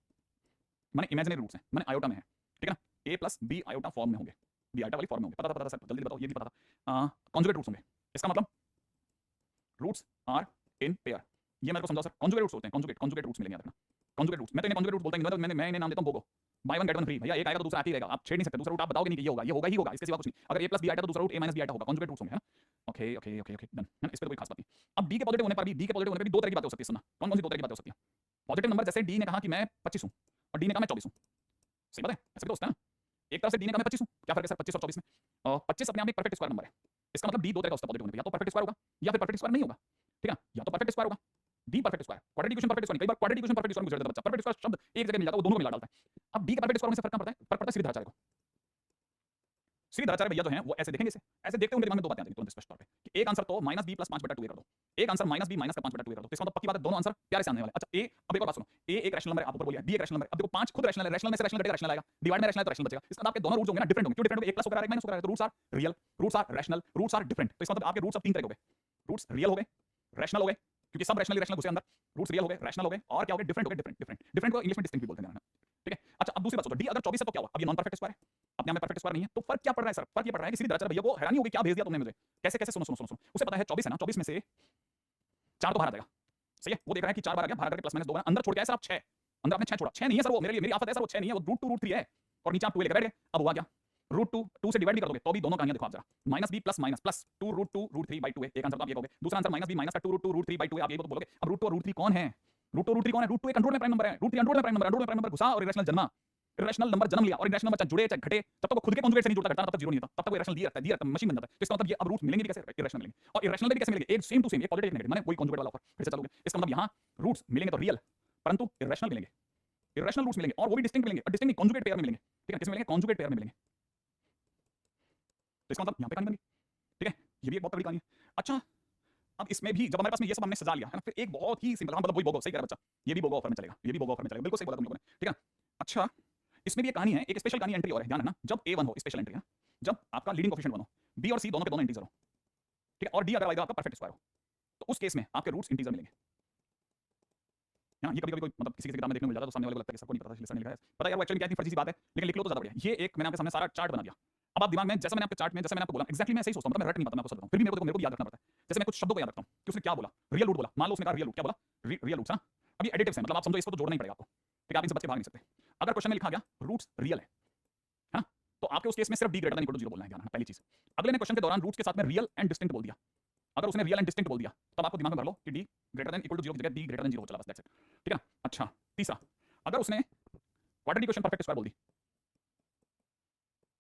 माने इमेजिनरी रूट्स हैं, माने आयोटा में है, ठीक है ना। a + b आयोटा फॉर्म में होंगे, b आयोटा वाली फॉर्म में होंगे। पता था सर, जल्दी बताओ, ये भी पता था। कॉन्जुगेट रूट्स होंगे, इसका मतलब रूट्स आर इन पेयर। ये मेरे को समझाओ सर, कॉन्जुगेट रूट्स होते हैं, कॉन्जुगेट रूट्स मिलेंगे, याद रखना। कॉन्जुगेट रूट्स, मैं तो इन्हें कॉन्जुगेट रूट्स बोलता हूं, मैं इन्हें नाम देता हूं BOGO, buy one get one free. भैया एक आएगा तो दूसरा आते ही रहेगा, आप छेड़ नहीं सकते। दूसरा रूट आप बताओगे नहीं कि ये होगा, ये होगा ही होगा, इसके सिवा कुछ नहीं। अगर a + b आएगा तो दूसरा रूट a - b आएगा होगा, कॉन्जुगेट रूट्स होंगे, है ना। Okay okay okay okay done, है ना। इस पे कोई खास बात नहीं। अब b के पॉजिटिव होने पर भी, b के पॉजिटिव होने पर भी दो तरह की बातें हो सकती है, सुनना। कौन कौन सी दो तरह की बातें हो सकती है? पॉजिटिव नंबर, जैसे d ने कहा कि मैं 25 हूं और d ने कहा मैं 24 हूं, सही बात है, ऐसे भी तो होता है ना। एक तरफ से d ने कहा मैं 25 हूं, क्या फर्क है सर 25 और 24 में? 25 अपने आप में एक परफेक्ट स्क्वायर नंबर है, इसका मतलब d दो तरह का होता है पॉजिटिव होने पे, या तो परफेक्ट स्क्वायर होगा या फिर परफेक्ट स्क्वायर नहीं होगा, ठीक है। या तो परफेक्ट स्क्वायर होगा, d perfect square, quadratic equation perfect square, कई बार क्वाड्रेटिक इक्वेशन परफेक्ट स्क्वायर में गुजर जाता है बच्चा। परफेक्ट स्क्वायर शब्द एक जगह मिल जाता है, वो दोनों को मिला डालता है। अब d का परफेक्ट स्क्वायर में से फर्क क्या पड़ता है? फर्क पड़ता है सीधे धारा को। श्रीधराचार्य भैया जो हैं वो ऐसे देखेंगे, ऐसे देखते उनके दिमाग में दो बातें आ जाएंगी तुरंत स्पष्ट तौर पे कि एक आंसर तो माइनस बी प्लस 5/2 कर दो, एक आंसर माइनस बी माइनस का 5/2 कर दो। तो इसका मतलब पक्की बात है दोनों आंसर प्यारे से आने वाले। अच्छा ए, अब एक और बात सुनो, ए एक रैशनल नंबर है, आप ऊपर बोलिए बी एक रैशनल नंबर है। अब देखो 5 खुद रैशनल है, रैशनल में से रैशनल घटेगा रैशनल आएगा, डिवाइड में रैशनल तो रैशनल बचेगा। इसका मतलब आपके दोनों रूट्स होंगे ना डिफरेंट होंगे। क्यों डिफरेंट होंगे? एक प्लस होकर आ रहा है, एक माइनस होकर आ रहा है, तो roots are real, roots are rational, roots are different. तो इसका मतलब आपके रूट्स अब तीन तरह के हो गए, रूट्स रियल हो गए, रैशनल हो गए, क्योंकि सब रैशनल रैशनल घुसे अंदर, रूट्स रियल हो गए, रैशनल हो गए, और क्या हो गए? डिफरेंट हो गए, डिफरेंट डिफरेंट डिफरेंट को इंग्लिश में डिस्टिंक्ट भी बोलते हैं। ठीक है, अच्छा अब दूसरी बात सोचो, डी अगर 24 है तो क्या हुआ? अब ये नॉन परफेक्ट स्क्वायर है, अपने आप में परफेक्ट स्क्वायर नहीं है, तो फर्क क्या पड़ रहा है सर? फर्क ये पड़ रहा है कि श्रीधराचार्य भैया को हैरानी होगी, क्या भेज दिया तुमने मुझे, कैसे कैसे? सुनो सुनो सुनो सुनो, उसे पता है 24 है ना, 24 में से 4 तो बाहर आ जाएगा, सही है, वो देख रहा है कि 4 बाहर आ गया, बाहर करके प्लस माइनस 2 अंदर छोड़ के आया सर आप 6, अंदर आपने 6 छोड़ा, 6 नहीं है सर वो, मेरे लिए मेरी आफत है सर, वो 6 नहीं है, वो √2 √3 है, और नीचे आप 2 लेकर बैठ गए। अब हुआ क्या? √2 से डिवाइड भी कर दोगे तो भी दोनों कहानियां देखो आप जरा, minus B plus minus plus 2√2 √3/2 है, एक आंसर तो आप ये कहोगे, दूसरा आंसर माइनस बी माइनस का 2√2 √3/2 है, आप ये तो बोलोगे। अब √2 और √3 कौन है? √2 कौन है? √2 एक कंट्रोल में प्राइम नंबर है, √3 अंडर में प्राइम नंबर, अंडर में प्राइम नंबर घुसा और इरेशनल जन्मा, इरेशनल नंबर जन्म लिया, और इरेशनल नंबर चाहे जुड़े चाहे घटे, जब तक वो खुद के कॉन्जुगेट से नहीं जुड़ता घटता, तब तक जीरो नहीं होता, तब तक वो इरेशनल दिया रहता है, दिया रहता है, मशीन बन जाता है। तो इसका मतलब ये अब रूट्स मिलेंगे भी कैसे? इरेशनल मिलेंगे, और इरेशनल में भी कैसे मिलेंगे? एक सेम टू सेम, एक पॉजिटिव एक नेगेटिव, माने वही कॉन्जुगेट वाला ऑफर। फिर से चलोगे, इसका मतलब यहां रूट्स मिलेंगे तो रियल, परंतु इरेशनल मिलेंगे, इरेशनल रूट्स मिलेंगे, और वो भी डिस्टिंक्ट मिलेंगे, डिस्टिंक्ट नहीं कॉन्जुगेट पेयर में मिलेंगे। ठीक है, किसमें मिलेंगे? कॉन्जुगेट पेयर में मिलेंगे। तो इसका मतलब यहां पे कहानी बन गई। ठीक है, ये भी एक बहुत बड़ी कहानी है। अच्छा अब इसमें भी जब हमारे पास में ये सब हमने सजा लिया है ना, फिर एक बहुत ही सिंपल, मतलब वही बोगो, सही कह रहा बच्चा, ये भी बोगो ऑफर में चलेगा, ये भी बोगो ऑफर में चलेगा, बिल्कुल सही बोला तुम लोगों ने। ठीक है, अच्छा इसमें भी एक कहानी है, एक स्पेशल कहानी एंट्री और है, ध्यान है ना, जब A1 हो, स्पेशल एंट्री है, जब आपका लीडिंग कोएफिशिएंट 1 हो, B और C दोनों के दोनों इंटीजर हो, ठीक है, और D अगर आएगा आपका परफेक्ट स्क्वायर हो, तो उस केस में आपके रूट्स इंटीजर मिलेंगे। हाँ, ये कभी-कभी कोई मतलब किसी की किताब में देखने को मिल जाता है, तो सामने वाले को लगता है कि सबको नहीं पता, इसलिए सर ने लिखा है। पता है यार वो एक्चुअली क्या इतनी फर्जी सी बात है, लेकिन लिख लो तो ज़्यादा बढ़िया। ये एक मैंने आपके सामने सारा चार्ट बना दिया। अब आप दिमाग में जैसा मैंने आपके चार्ट में जैसा मैंने आपको बोला एक्जेक्टली मैं ऐसे ही सोचता हूं, मतलब मैं रट नहीं पाता, मैं आपको सच बताऊं, फिर भी मेरे को भी याद रखना पड़ता है। जैसे मैं कुछ शब्दों को याद रखता हूं कि उसने क्या बोला, रियल रूट बोला, मान लो उसने कहा रियल रूट, क्या बोला? Real roots. हाँ, अब ये एडिटिव्स है, मतलब आप समझो इसको तो जोड़ना ही पड़ेगा आपको। ठीक है, आप इनसे बच के भाग नहीं सकते। अगर क्वेश्चन में लिखा गया रूट्स रियल है ना, तो आपके उस केस में सिर्फ d greater than equal to 0 बोलना है, ध्यान रखना पहली चीज। अगले ने क्वेश्चन के दौरान रूट्स के साथ में रियल एंड डिस्टिंक्ट बोल दिया, अगर उसने रियल एंड डिस्टिंक्ट बोल दिया तब आपको दिमाग में भर लो कि d greater than equal to 0 की जगह d ग्रेटर देन 0 हो चला, बस दैट्स इट। ठीक है, अच्छा तीसरा, अगर उसने क्वाड्रेटिक इक्वेशन परफेक्ट स्क्वायर बोल दी,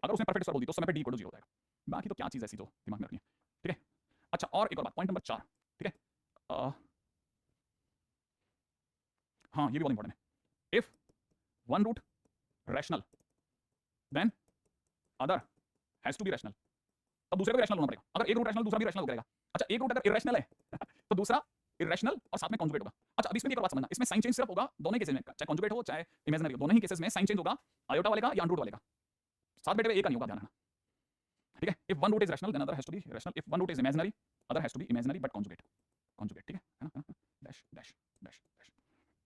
अगर उसने परफेक्ट स्क्वायर बोल दी तो उस समय पे d इक्वल टू 0 हो जाएगा। बाकी तो क्या चीज ऐसी जो दिमाग में रखनी है। ठीक है, अच्छा और एक और बात, पॉइंट नंबर 4। ठीक है, हाँ ये भी बहुत इंपॉर्टेंट है। If one root rational then other has to be rational, तब दूसरे को रैशनल होना पड़ेगा। अगर एक रूट रैशनल दूसरा भी रैशनल हो जाएगा। अच्छा एक रूट अगर इरेशनल है तो दूसरा इरेशनल और साथ में कॉन्जुगेट होगा। अच्छा अब इसमें भी एक और बात समझना, इसमें साइन चेंज सिर्फ होगा दोनों ही केसेस में, चाहे कॉन्जुगेट हो चाहे इमेजिनरी हो, दोनों ही केसेस में साइन चेंज होगा आयोटा वाले का या अंडर रूट वाले का, साथ बेटे एक का नहीं होगा, ध्यान रखना। ठीक है, if one root is rational then other has to be rational, if one root is imaginary other has to be imaginary but conjugate, conjugate. ठीक है ना, डैश डैश डैश डैश।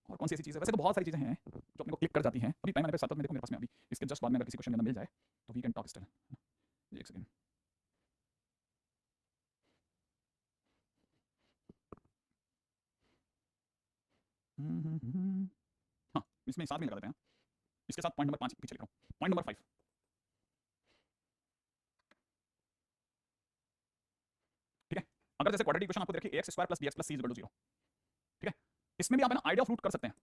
और कौन सी ऐसी चीज़ है? वैसे तो बहुत सारी चीज़ें हैं जो अपने को क्लिक कर जाती हैं। अभी टाइम आने पे साथ में देखो मेरे पास में, अभी इसके जस्ट बाद में अगर किसी क्वेश्चन के अंदर मिल जाए तो वी कैन टॉक स्टिल। एक सेकंड, हाँ इसमें साथ में लगा देते हैं, इसके साथ पॉइंट नंबर 5 पीछे लिख रहा हूँ, पॉइंट नंबर 5। ठीक है, अगर जैसे क्वाड्रेटिक इक्वेशन आपको देखिए ax square plus bx plus c is equal to 0। ठीक है, इसमें भी आप है ना आइडिया ऑफ रूट कर सकते हैं,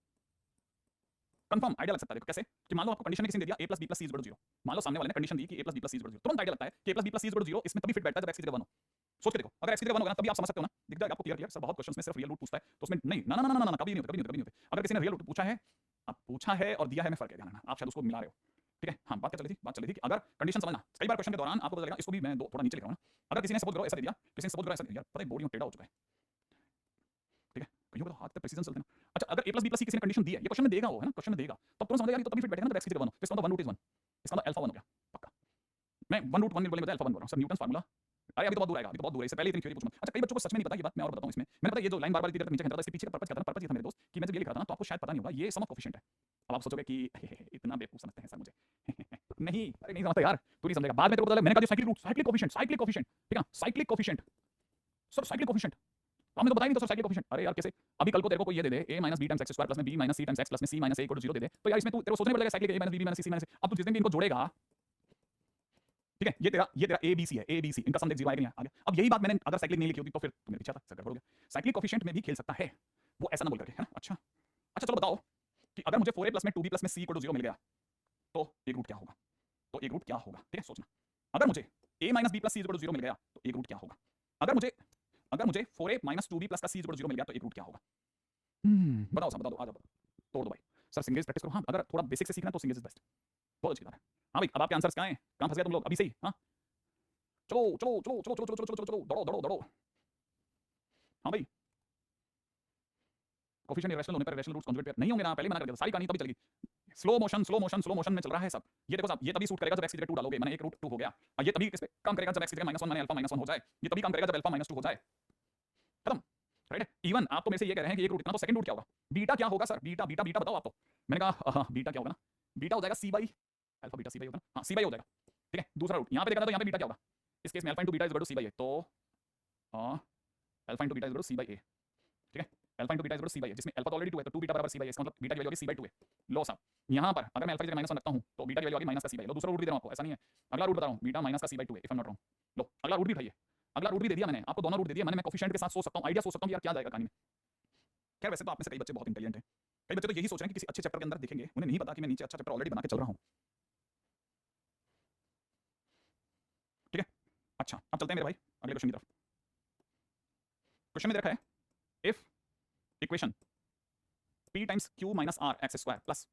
कंफर्म आइडिया लग सकता है। देखो कैसे कि मान लो आपको कंडीशन किसी ने दे दिया a plus b plus c is equal to 0, मान लो सामने वाले ने कंडीशन दी कि a plus b plus c is equal to 0, तुरंत आइडिया लगता है कि a plus b plus c is equal to 0 इसमें तभी फिट बैठता है जब x की जगह 1 हो। सोच के देखो, अगर x की जगह 1 होगा ना तभी आप समझ सकते हो ना, दिख जाएगा आपको क्लियर क्लियर। सर बहुत क्वेश्चंस में सिर्फ रियल रूट पूछता है तो उसमें नहीं, ना ना ना ना ना कभी नहीं होता, कभी नहीं होता, कभी नहीं होता। अगर किसी ने रियल रूट पूछा है, अब पूछा है और दिया है में फर्क है, ध्यान रखना, आप शायद उसको मिला रहे हो। ठीक है, हाँ बात क्या चली थी? बात चली थी कि अगर कंडीशन समझना, कई बार क्वेश्चन के दौरान आपको पता चलेगा, इसको भी मैं थोड़ा नीचे लिख रहा हूं ना, अगर किसी ने सपोज करो ऐसा दे दिया, किसी ने सपोज करो ऐसा यार पता है बोर्ड यूं टेढ़ा हो चुका है। ठीक है, कहीं तो हाथ पे प्रेसिजन चलते ना। अच्छा अगर a plus b plus c किसी ने कंडीशन दी है, ये क्वेश्चन में देगा वो है ना, क्वेश्चन में देगा, तब तुरंत समझ जाएगा कि तो तभी फिट बैठेगा ना, तो x की जगह 1 हो, तो इसका मतलब 1 रूट इज 1, इसका मतलब अल्फा 1 हो गया पक्का। मैं 1 रूट 1 नहीं बोलने बजाय अल्फा 1 बोल रहा हूं सर, न्यूटन फार्मूला। अरे अभी तो बहुत दूर आएगा, अभी तो बहुत दूर है, इससे पहले इतनी थ्योरी पूछूंगा। अच्छा कई बच्चों को सच में नहीं पता ये बात, मैं और बताता हूं इसमें, मैंने पता ये जो लाइन बार-बार इधर नीचे खींच रहा था, इसके पीछे का पर्पस क्या था ना, पर्पस ये था मेरे दोस्त कि मैं जब ये लिख रहा था ना तो आपको शायद पता नहीं होगा ये सम ऑफ कोएफिशिएंट है। अब आप सोचोगे कि इतना बेवकूफ समझते हैं सर मुझे नहीं, अरे नहीं समझता यार, तू नहीं समझेगा, बाद में तेरे को पता लगा, मैंने कहा cyclic root, cyclic coefficient, cyclic coefficient. ठीक है, cyclic coefficient sir, cyclic coefficient आपने तो बताया नहीं तो सर साइक्लिक कोएफिशिएंट। अरे यार कैसे, अभी कल को तेरे को कोई ये दे दे a minus b times x square plus में b minus c times x plus में c minus a equal to 0 दे दे, तो यार इसमें तू तेरे को सोचने पड़ेगा cyclic a minus b minus c minus a। अब तू जिस दिन भी इनको जोड़ेगा, ठीक है, ये तेरा a b c है, a b c इनका सम देख 0 आएगा नहीं आ गया। अब यही बात मैंने अगर साइक्लिक नहीं लिखी होती तो फिर तुमने पीछा था, सर गड़बड़ हो गया। साइक्लिक कोएफिशिएंट में भी खेल सकता है वो, ऐसा ना बोल करके, है ना। अच्छा अच्छा चलो बताओ कि अगर मुझे 4a प्लस में 2b प्लस में c इक्वल टू 0 मिल गया तो एक रूट क्या होगा, तो एक रूट क्या होगा। ठीक है सोचना, अगर मुझे a minus b plus c equal to 0 मिल गया तो एक रूट क्या होगा, अगर मुझे 4a माइनस 2b प्लस का c इक्वल टू 0 मिल गया तो एक रूट क्या होगा। बताओ सर, बता दो, आ जाओ तोड़ दो भाई। सर सिंगल्स प्रैक्टिस करो, हाँ अगर थोड़ा बेसिक से सीखना तो सिंगल्स इज बेस्ट, बहुत अच्छी बात है। हाँ भाई अब आपके आंसर्स कहाँ हैं, कहाँ फंस गए तुम लोग अभी सही। हाँ चलो चलो चलो चलो चलो चलो चलो चलो चलो दौड़ो दौड़ो दौड़ो। हाँ भाई, कोफिशिएंट इरेशनल होने पर इरेशनल रूट्स कॉन्जुगेट पेयर नहीं होंगे ना, पहले मना कर दिया था, सारी कहानी तभी चलेगी। Slow motion slow motion slow motion में चल रहा है सब। ये देखो साहब, ये तभी सूट करेगा जब x की जगह 2 डालोगे, मैंने एक रूट 2 हो गया, और ये तभी किस पे काम करेगा जब x की जगह -1 मैंने अल्फा -1 हो जाए, ये तभी काम करेगा जब अल्फा -2 हो जाए। खत्म, राइट है। इवन आप तो मेरे से ये कह रहे हैं कि एक रूट इतना, तो सेकंड रूट क्या होगा, बीटा क्या होगा सर, बीटा बीटा बीटा बताओ आप तो। मैंने कहा बीटा क्या होगा ना, बीटा हो जाएगा c by alpha, beta c by होगा ना, हाँ c बाई हो जाएगा, ठीक है। दूसरा रूट यहाँ पे देखा था, तो यहाँ पे बीटा क्या होगा, इस केस में alpha into beta is equal to c by a, तो alpha into beta is equal to c by a, ठीक है। Alpha into beta is equal to c by a, जिसमें अल्फा तो ऑलरेडी 2 है, तो 2 बीटा बराबर c by a, इसका मतलब बीटा की वैल्यू होगी c बाई 2 a। लो साहब, यहाँ पर अगर मैं अल्फा की जगह -1 रखता हूँ तो बीटा की वैल्यू आएगी माइनस का c बाई a। लो दूसरा रूट भी दे रहा हूँ आपको, ऐसा नहीं है, अगला रूट बता रहा हूँ, बीटा माइनस का c by 2 a, if I am not wrong. लो अगला रूट भी उठाइए, अगला रूट भी दे दिया मैंने आपको, दोनों रूट दे दिया मैंने, मैं कोफिशिएंट के साथ सोच सकता हूँ, आइडिया सोच सकता हूँ यार क्या जाएगा कहानी में। खैर वैसे तो आप में से कई बच्चे बहुत इंटेलिजेंट हैं, कई बच्चे तो यही सोच रहे हैं कि किसी अच्छे चैप्टर के अंदर देखेंगे, उन्हें नहीं पता कि मैं नीचे अच्छा चैप्टर ऑलरेडी बना के चल रहा हूँ, ठीक है। अच्छा अब चलते हैं मेरे भाई अगले क्वेश्चन की तरफ। क्वेश्चन में दे रखा है, if equation p times q minus r x square plus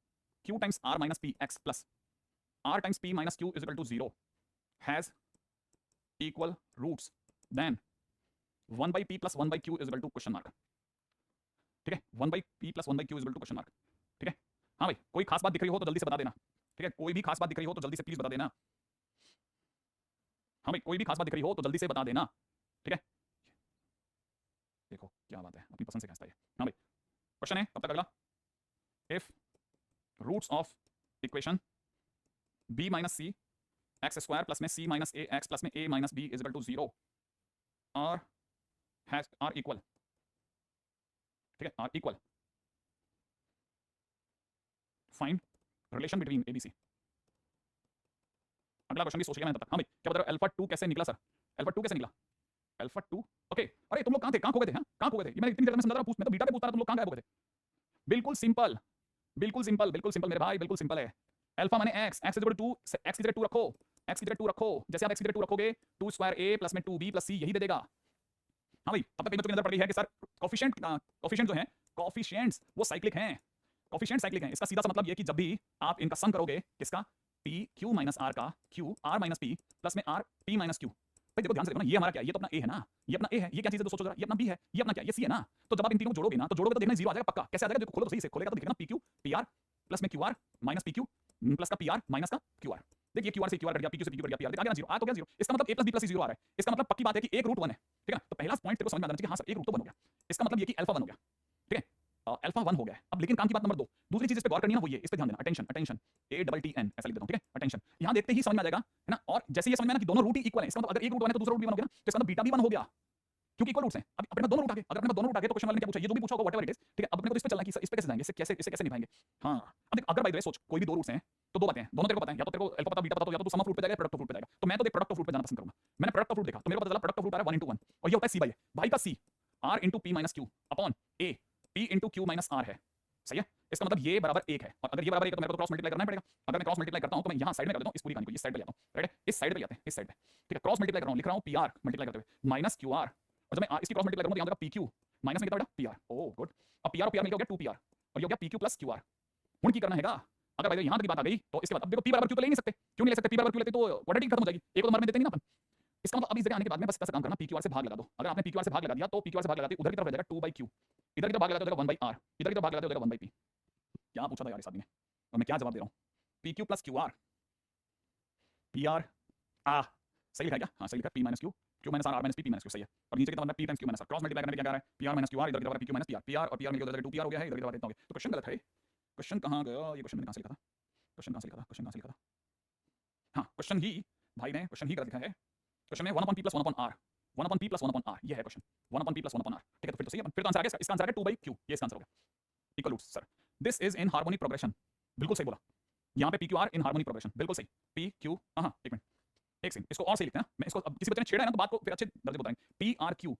q times r minus p x plus r times p minus q is equal to 0 has equal roots, then 1 by p plus 1 by q is equal to question mark, ठीक है। 1 by p plus 1 by q is equal to question mark, ठीक है। हाँ भाई, कोई खास बात दिख रही हो तो जल्दी से बता देना, ठीक है। कोई भी खास बात दिख रही हो तो जल्दी से प्लीज बता देना। हाँ भाई, कोई भी खास बात दिख रही हो तो जल्दी से बता देना, ठीक है। देखो क्या बात है, अपनी पसंद से कहता है। हाँ भाई, क्वेश्चन है कब तक अगला, if roots of equation b minus c x square plus में c minus a x plus में a minus b is equal to 0 और हैज आर इक्वल, ठीक है, are equal, find relation between abc। अगला क्वेश्चन भी सोच लिया मैंने तब तक। हाँ भाई, क्या बता रहे हो, अल्फा 2 कैसे निकला सर, अल्फा 2 कैसे निकला, अल्फा 2 ओके। अरे तुम लोग कहाँ थे, कहाँ खो गए थे, हाँ कहाँ खो गए थे, ये मैंने इतनी देर में समझा रहा पूछ, मैं तो बीटा पे पूछता रहा, तुम लोग कहाँ गायब हो गए थे। बिल्कुल सिंपल, बिल्कुल सिंपल, बिल्कुल सिंपल मेरे भाई, बिल्कुल सिंपल है। अल्फा माने x, x is equal to 2, x की जगह 2 रखो, x की जगह 2 रखो, जैसे आप x की जगह 2 रखोगे 2 स्क्वायर a प्लस में 2b प्लस c यही दे देगा। हाँ भाई, अब तक कई बच्चों की नजर पड़ गई है कि सर कोफिशिएंट जो है, कोफिशिएंट्स वो साइक्लिक हैं, कोफिशिएंट साइक्लिक हैं। इसका सीधा सा मतलब ये कि जब भी आप इनका सम करोगे, किसका, p q माइनस r का, q r minus p plus में r p माइनस q। भाई देखो ध्यान से देखो ना, ये हमारा क्या है, ये तो अपना a है ना, ये अपना a है, ये क्या चीज है तो सोचो जरा, ये अपना b है, ये अपना क्या है, ये c है ना। तो जब आप इन तीनों को जोड़ोगे ना, तो जोड़ोगे तो देखना 0 आ जाएगा पक्का। कैसे आ जाएगा, देखो खोलो तो सही से, खोलेगा तो दिखेगा ना pq pr प्लस में qr माइनस pq प्लस का pr माइनस का qr। देखिए qr से qr कट गया, pq से pq कट गया, pr, आ गया ना 0, आ तो गया 0। इसका मतलब a plus b plus c 0 आ रहा है, इसका मतलब पक्की बात है कि एक रूट 1 है, ठीक है। तो पहला पॉइंट तेरे को समझ में आ जाना चाहिए, हाँ सर एक रूट तो 1 हो गया, इसका मतलब ये कि अल्फा 1 हो गया, ठीक है, अल्फा 1 हो गया है। अब लेकिन काम की बात नंबर 2, दूसरी चीज इस पे गौर करनी है ना, वो ये, इस पे ध्यान देना, अटेंशन अटेंशन, ATTN ऐसा लिख देता हूं, ठीक है, अटेंशन। यहां देखते ही समझ में आ जाएगा, है ना। और जैसे ये समझ में आना कि दोनों रूट ही इक्वल है, इसका मतलब अगर एक रूट 1 है तो दूसरा रूट भी 1 हो गया ना, तो इसका मतलब बीटा भी 1 हो गया, क्योंकि इक्वल रूट्स हैं। अब अपने पास दोनों रूट आ गए, अगर अपने पास दोनों रूट आ गए तो क्वेश्चन वाले ने क्या पूछा, ये जो भी पूछा होगा व्हाटएवर इट इज, ठीक है। अब अपने को तो इस पे चलना है कि इस पे कैसे जाएंगे, इसे कैसे निभाएंगे। हां अब देख, अगर बाय द वे सोच कोई भी दो रूट्स हैं तो दो बातें हैं, दोनों तेरे को पता है, या तो तेरे को अल्फा पता बीटा पता, तो या तो तू सम ऑफ रूट पे जाएगा, प्रोडक्ट ऑफ रूट पे जाएगा। तो मैं तो देख प्रोडक्ट ऑफ रूट पे जाना पसंद करूंगा। मैंने प्रोडक्ट ऑफ रूट देखा तो मेरे को पता चला प्रोडक्ट ऑफ रूट आ रहा है 1 into 1, और ये होता है c बाई भाई का c r into p minus q upon a p into q minus r है, सही है। इसका मतलब ये बराबर 1 है, और अगर ये बराबर 1 है तो मेरे को क्रॉस मल्टीप्लाई करना पड़ेगा। अगर मैं क्रॉस मल्टीप्लाई करता हूं तो मैं यहां साइड में कर देता हूं, इस पूरी कहानी को इस साइड पे ले आता हूं, राइट है, इस साइड पे ले आते हैं, इस साइड पे, ठीक है। क्रॉस मल्टीप्लाई कर रहा हूं, लिख रहा हूं pr मल्टीप्लाई करते हुए माइनस qr, और जब मैं इसकी क्रॉस मल्टीप्लाई करूंगा तो यहां होगा pq माइनस में कितना बेटा pr, ओह गुड। अब pr और pr मिलकर हो गया 2pr, और ये हो गया pq प्लस qr। हुन की करना हैगा, अगर भाई यहां तक की बात आ गई तो इसके बाद अब देखो p बराबर q तो ले नहीं सकते, क्यों नहीं ले सकते, p बराबर q लेते तो क्वाड्रेटिक खत्म हो जाएगी, एक को तो मार में देते नहीं ना अपन। इसका मतलब अब इस जगह आने के बाद में बस कैसे काम करना, pqr से भाग लगा दो। अगर आपने pqr से भाग लगा दिया तो pqr से भाग लगाते उधर की तरफ रह जाएगा 2/q, इधर की तरफ भाग लगाते हो जाएगा 1/r, इधर की तरफ भाग लगाते हो जाएगा 1/p। क्या पूछा था यार इस आदमी ने, और मैं क्या जवाब दे रहा हूं, pq प्लस qr, pr आ सही लिखा है क्या, हां सही लिखा है, p minus q, q minus r, r minus p, p minus q, सही है। और नीचे की तरफ p times q minus r, cross multiply करने पे क्या आ रहा है, pr माइनस qr, इधर की तरफ pq माइनस pr, pr और pr मिलकर हो जाएगा 2pr हो गया है, इधर की तरफ इतना हो गया। तो क्वेश्चन गलत है, क्वेश्चन कहां गया, ये क्वेश्चन मैंने कहां से लिखा था, क्वेश्चन कहां से लिखा था, क्वेश्चन कहां से लिखा था, हां क्वेश्चन ही भाई ने क्वेश्चन ही गलत लिखा है। क्वेश्चन में 1/p plus 1/r, 1/p plus 1/r, ये है क्वेश्चन, 1/p प्लस 1/r, ठीक है। तो फिर तो सही है, फिर तो आंसर आ गया इसका, आंसर आ गया 2/q, ये इसका आंसर हो गया, equal roots sir. This is in harmonic progression, बिल्कुल सही बोला, यहाँ पे pqr इन हार्मोनिक प्रोग्रेशन, बिल्कुल सही, pq, हां एक मिनट, एक सेकंड, इसको और सही लिखते हैं, मैं इसको अब किसी बच्चे ने छेड़ा है ना तो बात को फिर अच्छे दर्जे बताएंगे। prq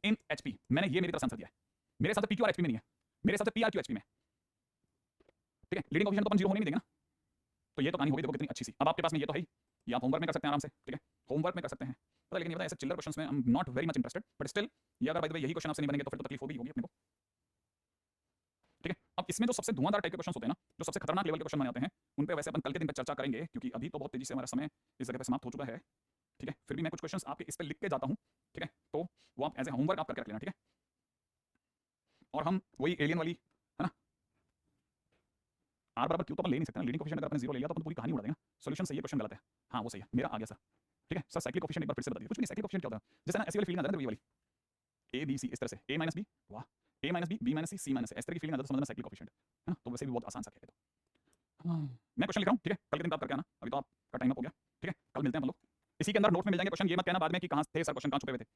इन hp, मैंने ये मेरी तरफ से आंसर दिया है, मेरे साथ pq और hp में नहीं है, मेरे साथ prq hp में, ठीक है। लीडिंग कोएफिशिएंट तो अपन 0 होने नहीं देंगे ना। तो ये तो कहानी हो गई, देखो कितनी अच्छी सी। अब आपके पास में ये तो है ही, ये आप होमवर्क में कर सकते हैं आराम से, ठीक है, होमवर्क में कर सकते हैं, पता। लेकिन ये पता है ऐसे चिल्लर क्वेश्चंस में आई am not very much interested, but still ये अगर बाय द वे यही क्वेश्चन आपसे नहीं बनेंगे तो फिर तो तकलीफ होगी अपने को, ठीक है। अब इसमें जो सबसे धुआंधार टाइप के क्वेश्चन होते हैं ना, जो सबसे खतरनाक लेवल के क्वेश्चन बने आते हैं, उन पे वैसे अपन कल के दिन पे चर्चा करेंगे, क्योंकि अभी तो बहुत तेजी से हमारा समय इस जगह पे समाप्त हो चुका है। ठीक है, फिर भी मैं कुछ क्वेश्चंस आपके इस पे लिख के जाता हूँ, ठीक है, तो वो आप एज ए होमवर्क आप करके रख लेना, ठीक है। और हम वही एलियन वाली, है ना, आर बराबर क्यू तो अपन ले नहीं सकते ना, लीडिंग कोएफिशिएंट अगर आपने जीरो ले लिया तो अपन पूरी कहानी उड़ा देंगे। सॉल्यूशन सही है, क्वेश्चन गलत है। हाँ वो सही है, मेरा आ गया सर, ठीक है सर। साइक्लिक कोएफिशिएंट एक बार फिर से बता दीजिए। कुछ भी नहीं, साइक्लिक कोएफिशिएंट क्या होता है, जैसे ना ऐसी वाली फीलिंग आता है ना, ये वाली ए बी सी, इस तरह से ए माइनस बी, वाह, ए माइनस बी, बी माइनस सी, सी माइनस ए, इस तरह की फीलिंग आता है तो समझना साइक्लिक कोएफिशिएंट है ना। तो वैसे भी बहुत आसान सा है। तो मैं क्वेश्चन लिख रहा हूँ, ठीक है, कल के दिन आप करके आना, अभी तो आपका टाइम अप हो गया, ठीक है, कल मिलते हैं हम लोग। इसी के अंदर नोट में मिल जाएंगे क्वेश्चन, ये मत कहना बाद में कि कहाँ थे सर क्वेश्चन, कहाँ छुपे हुए थे।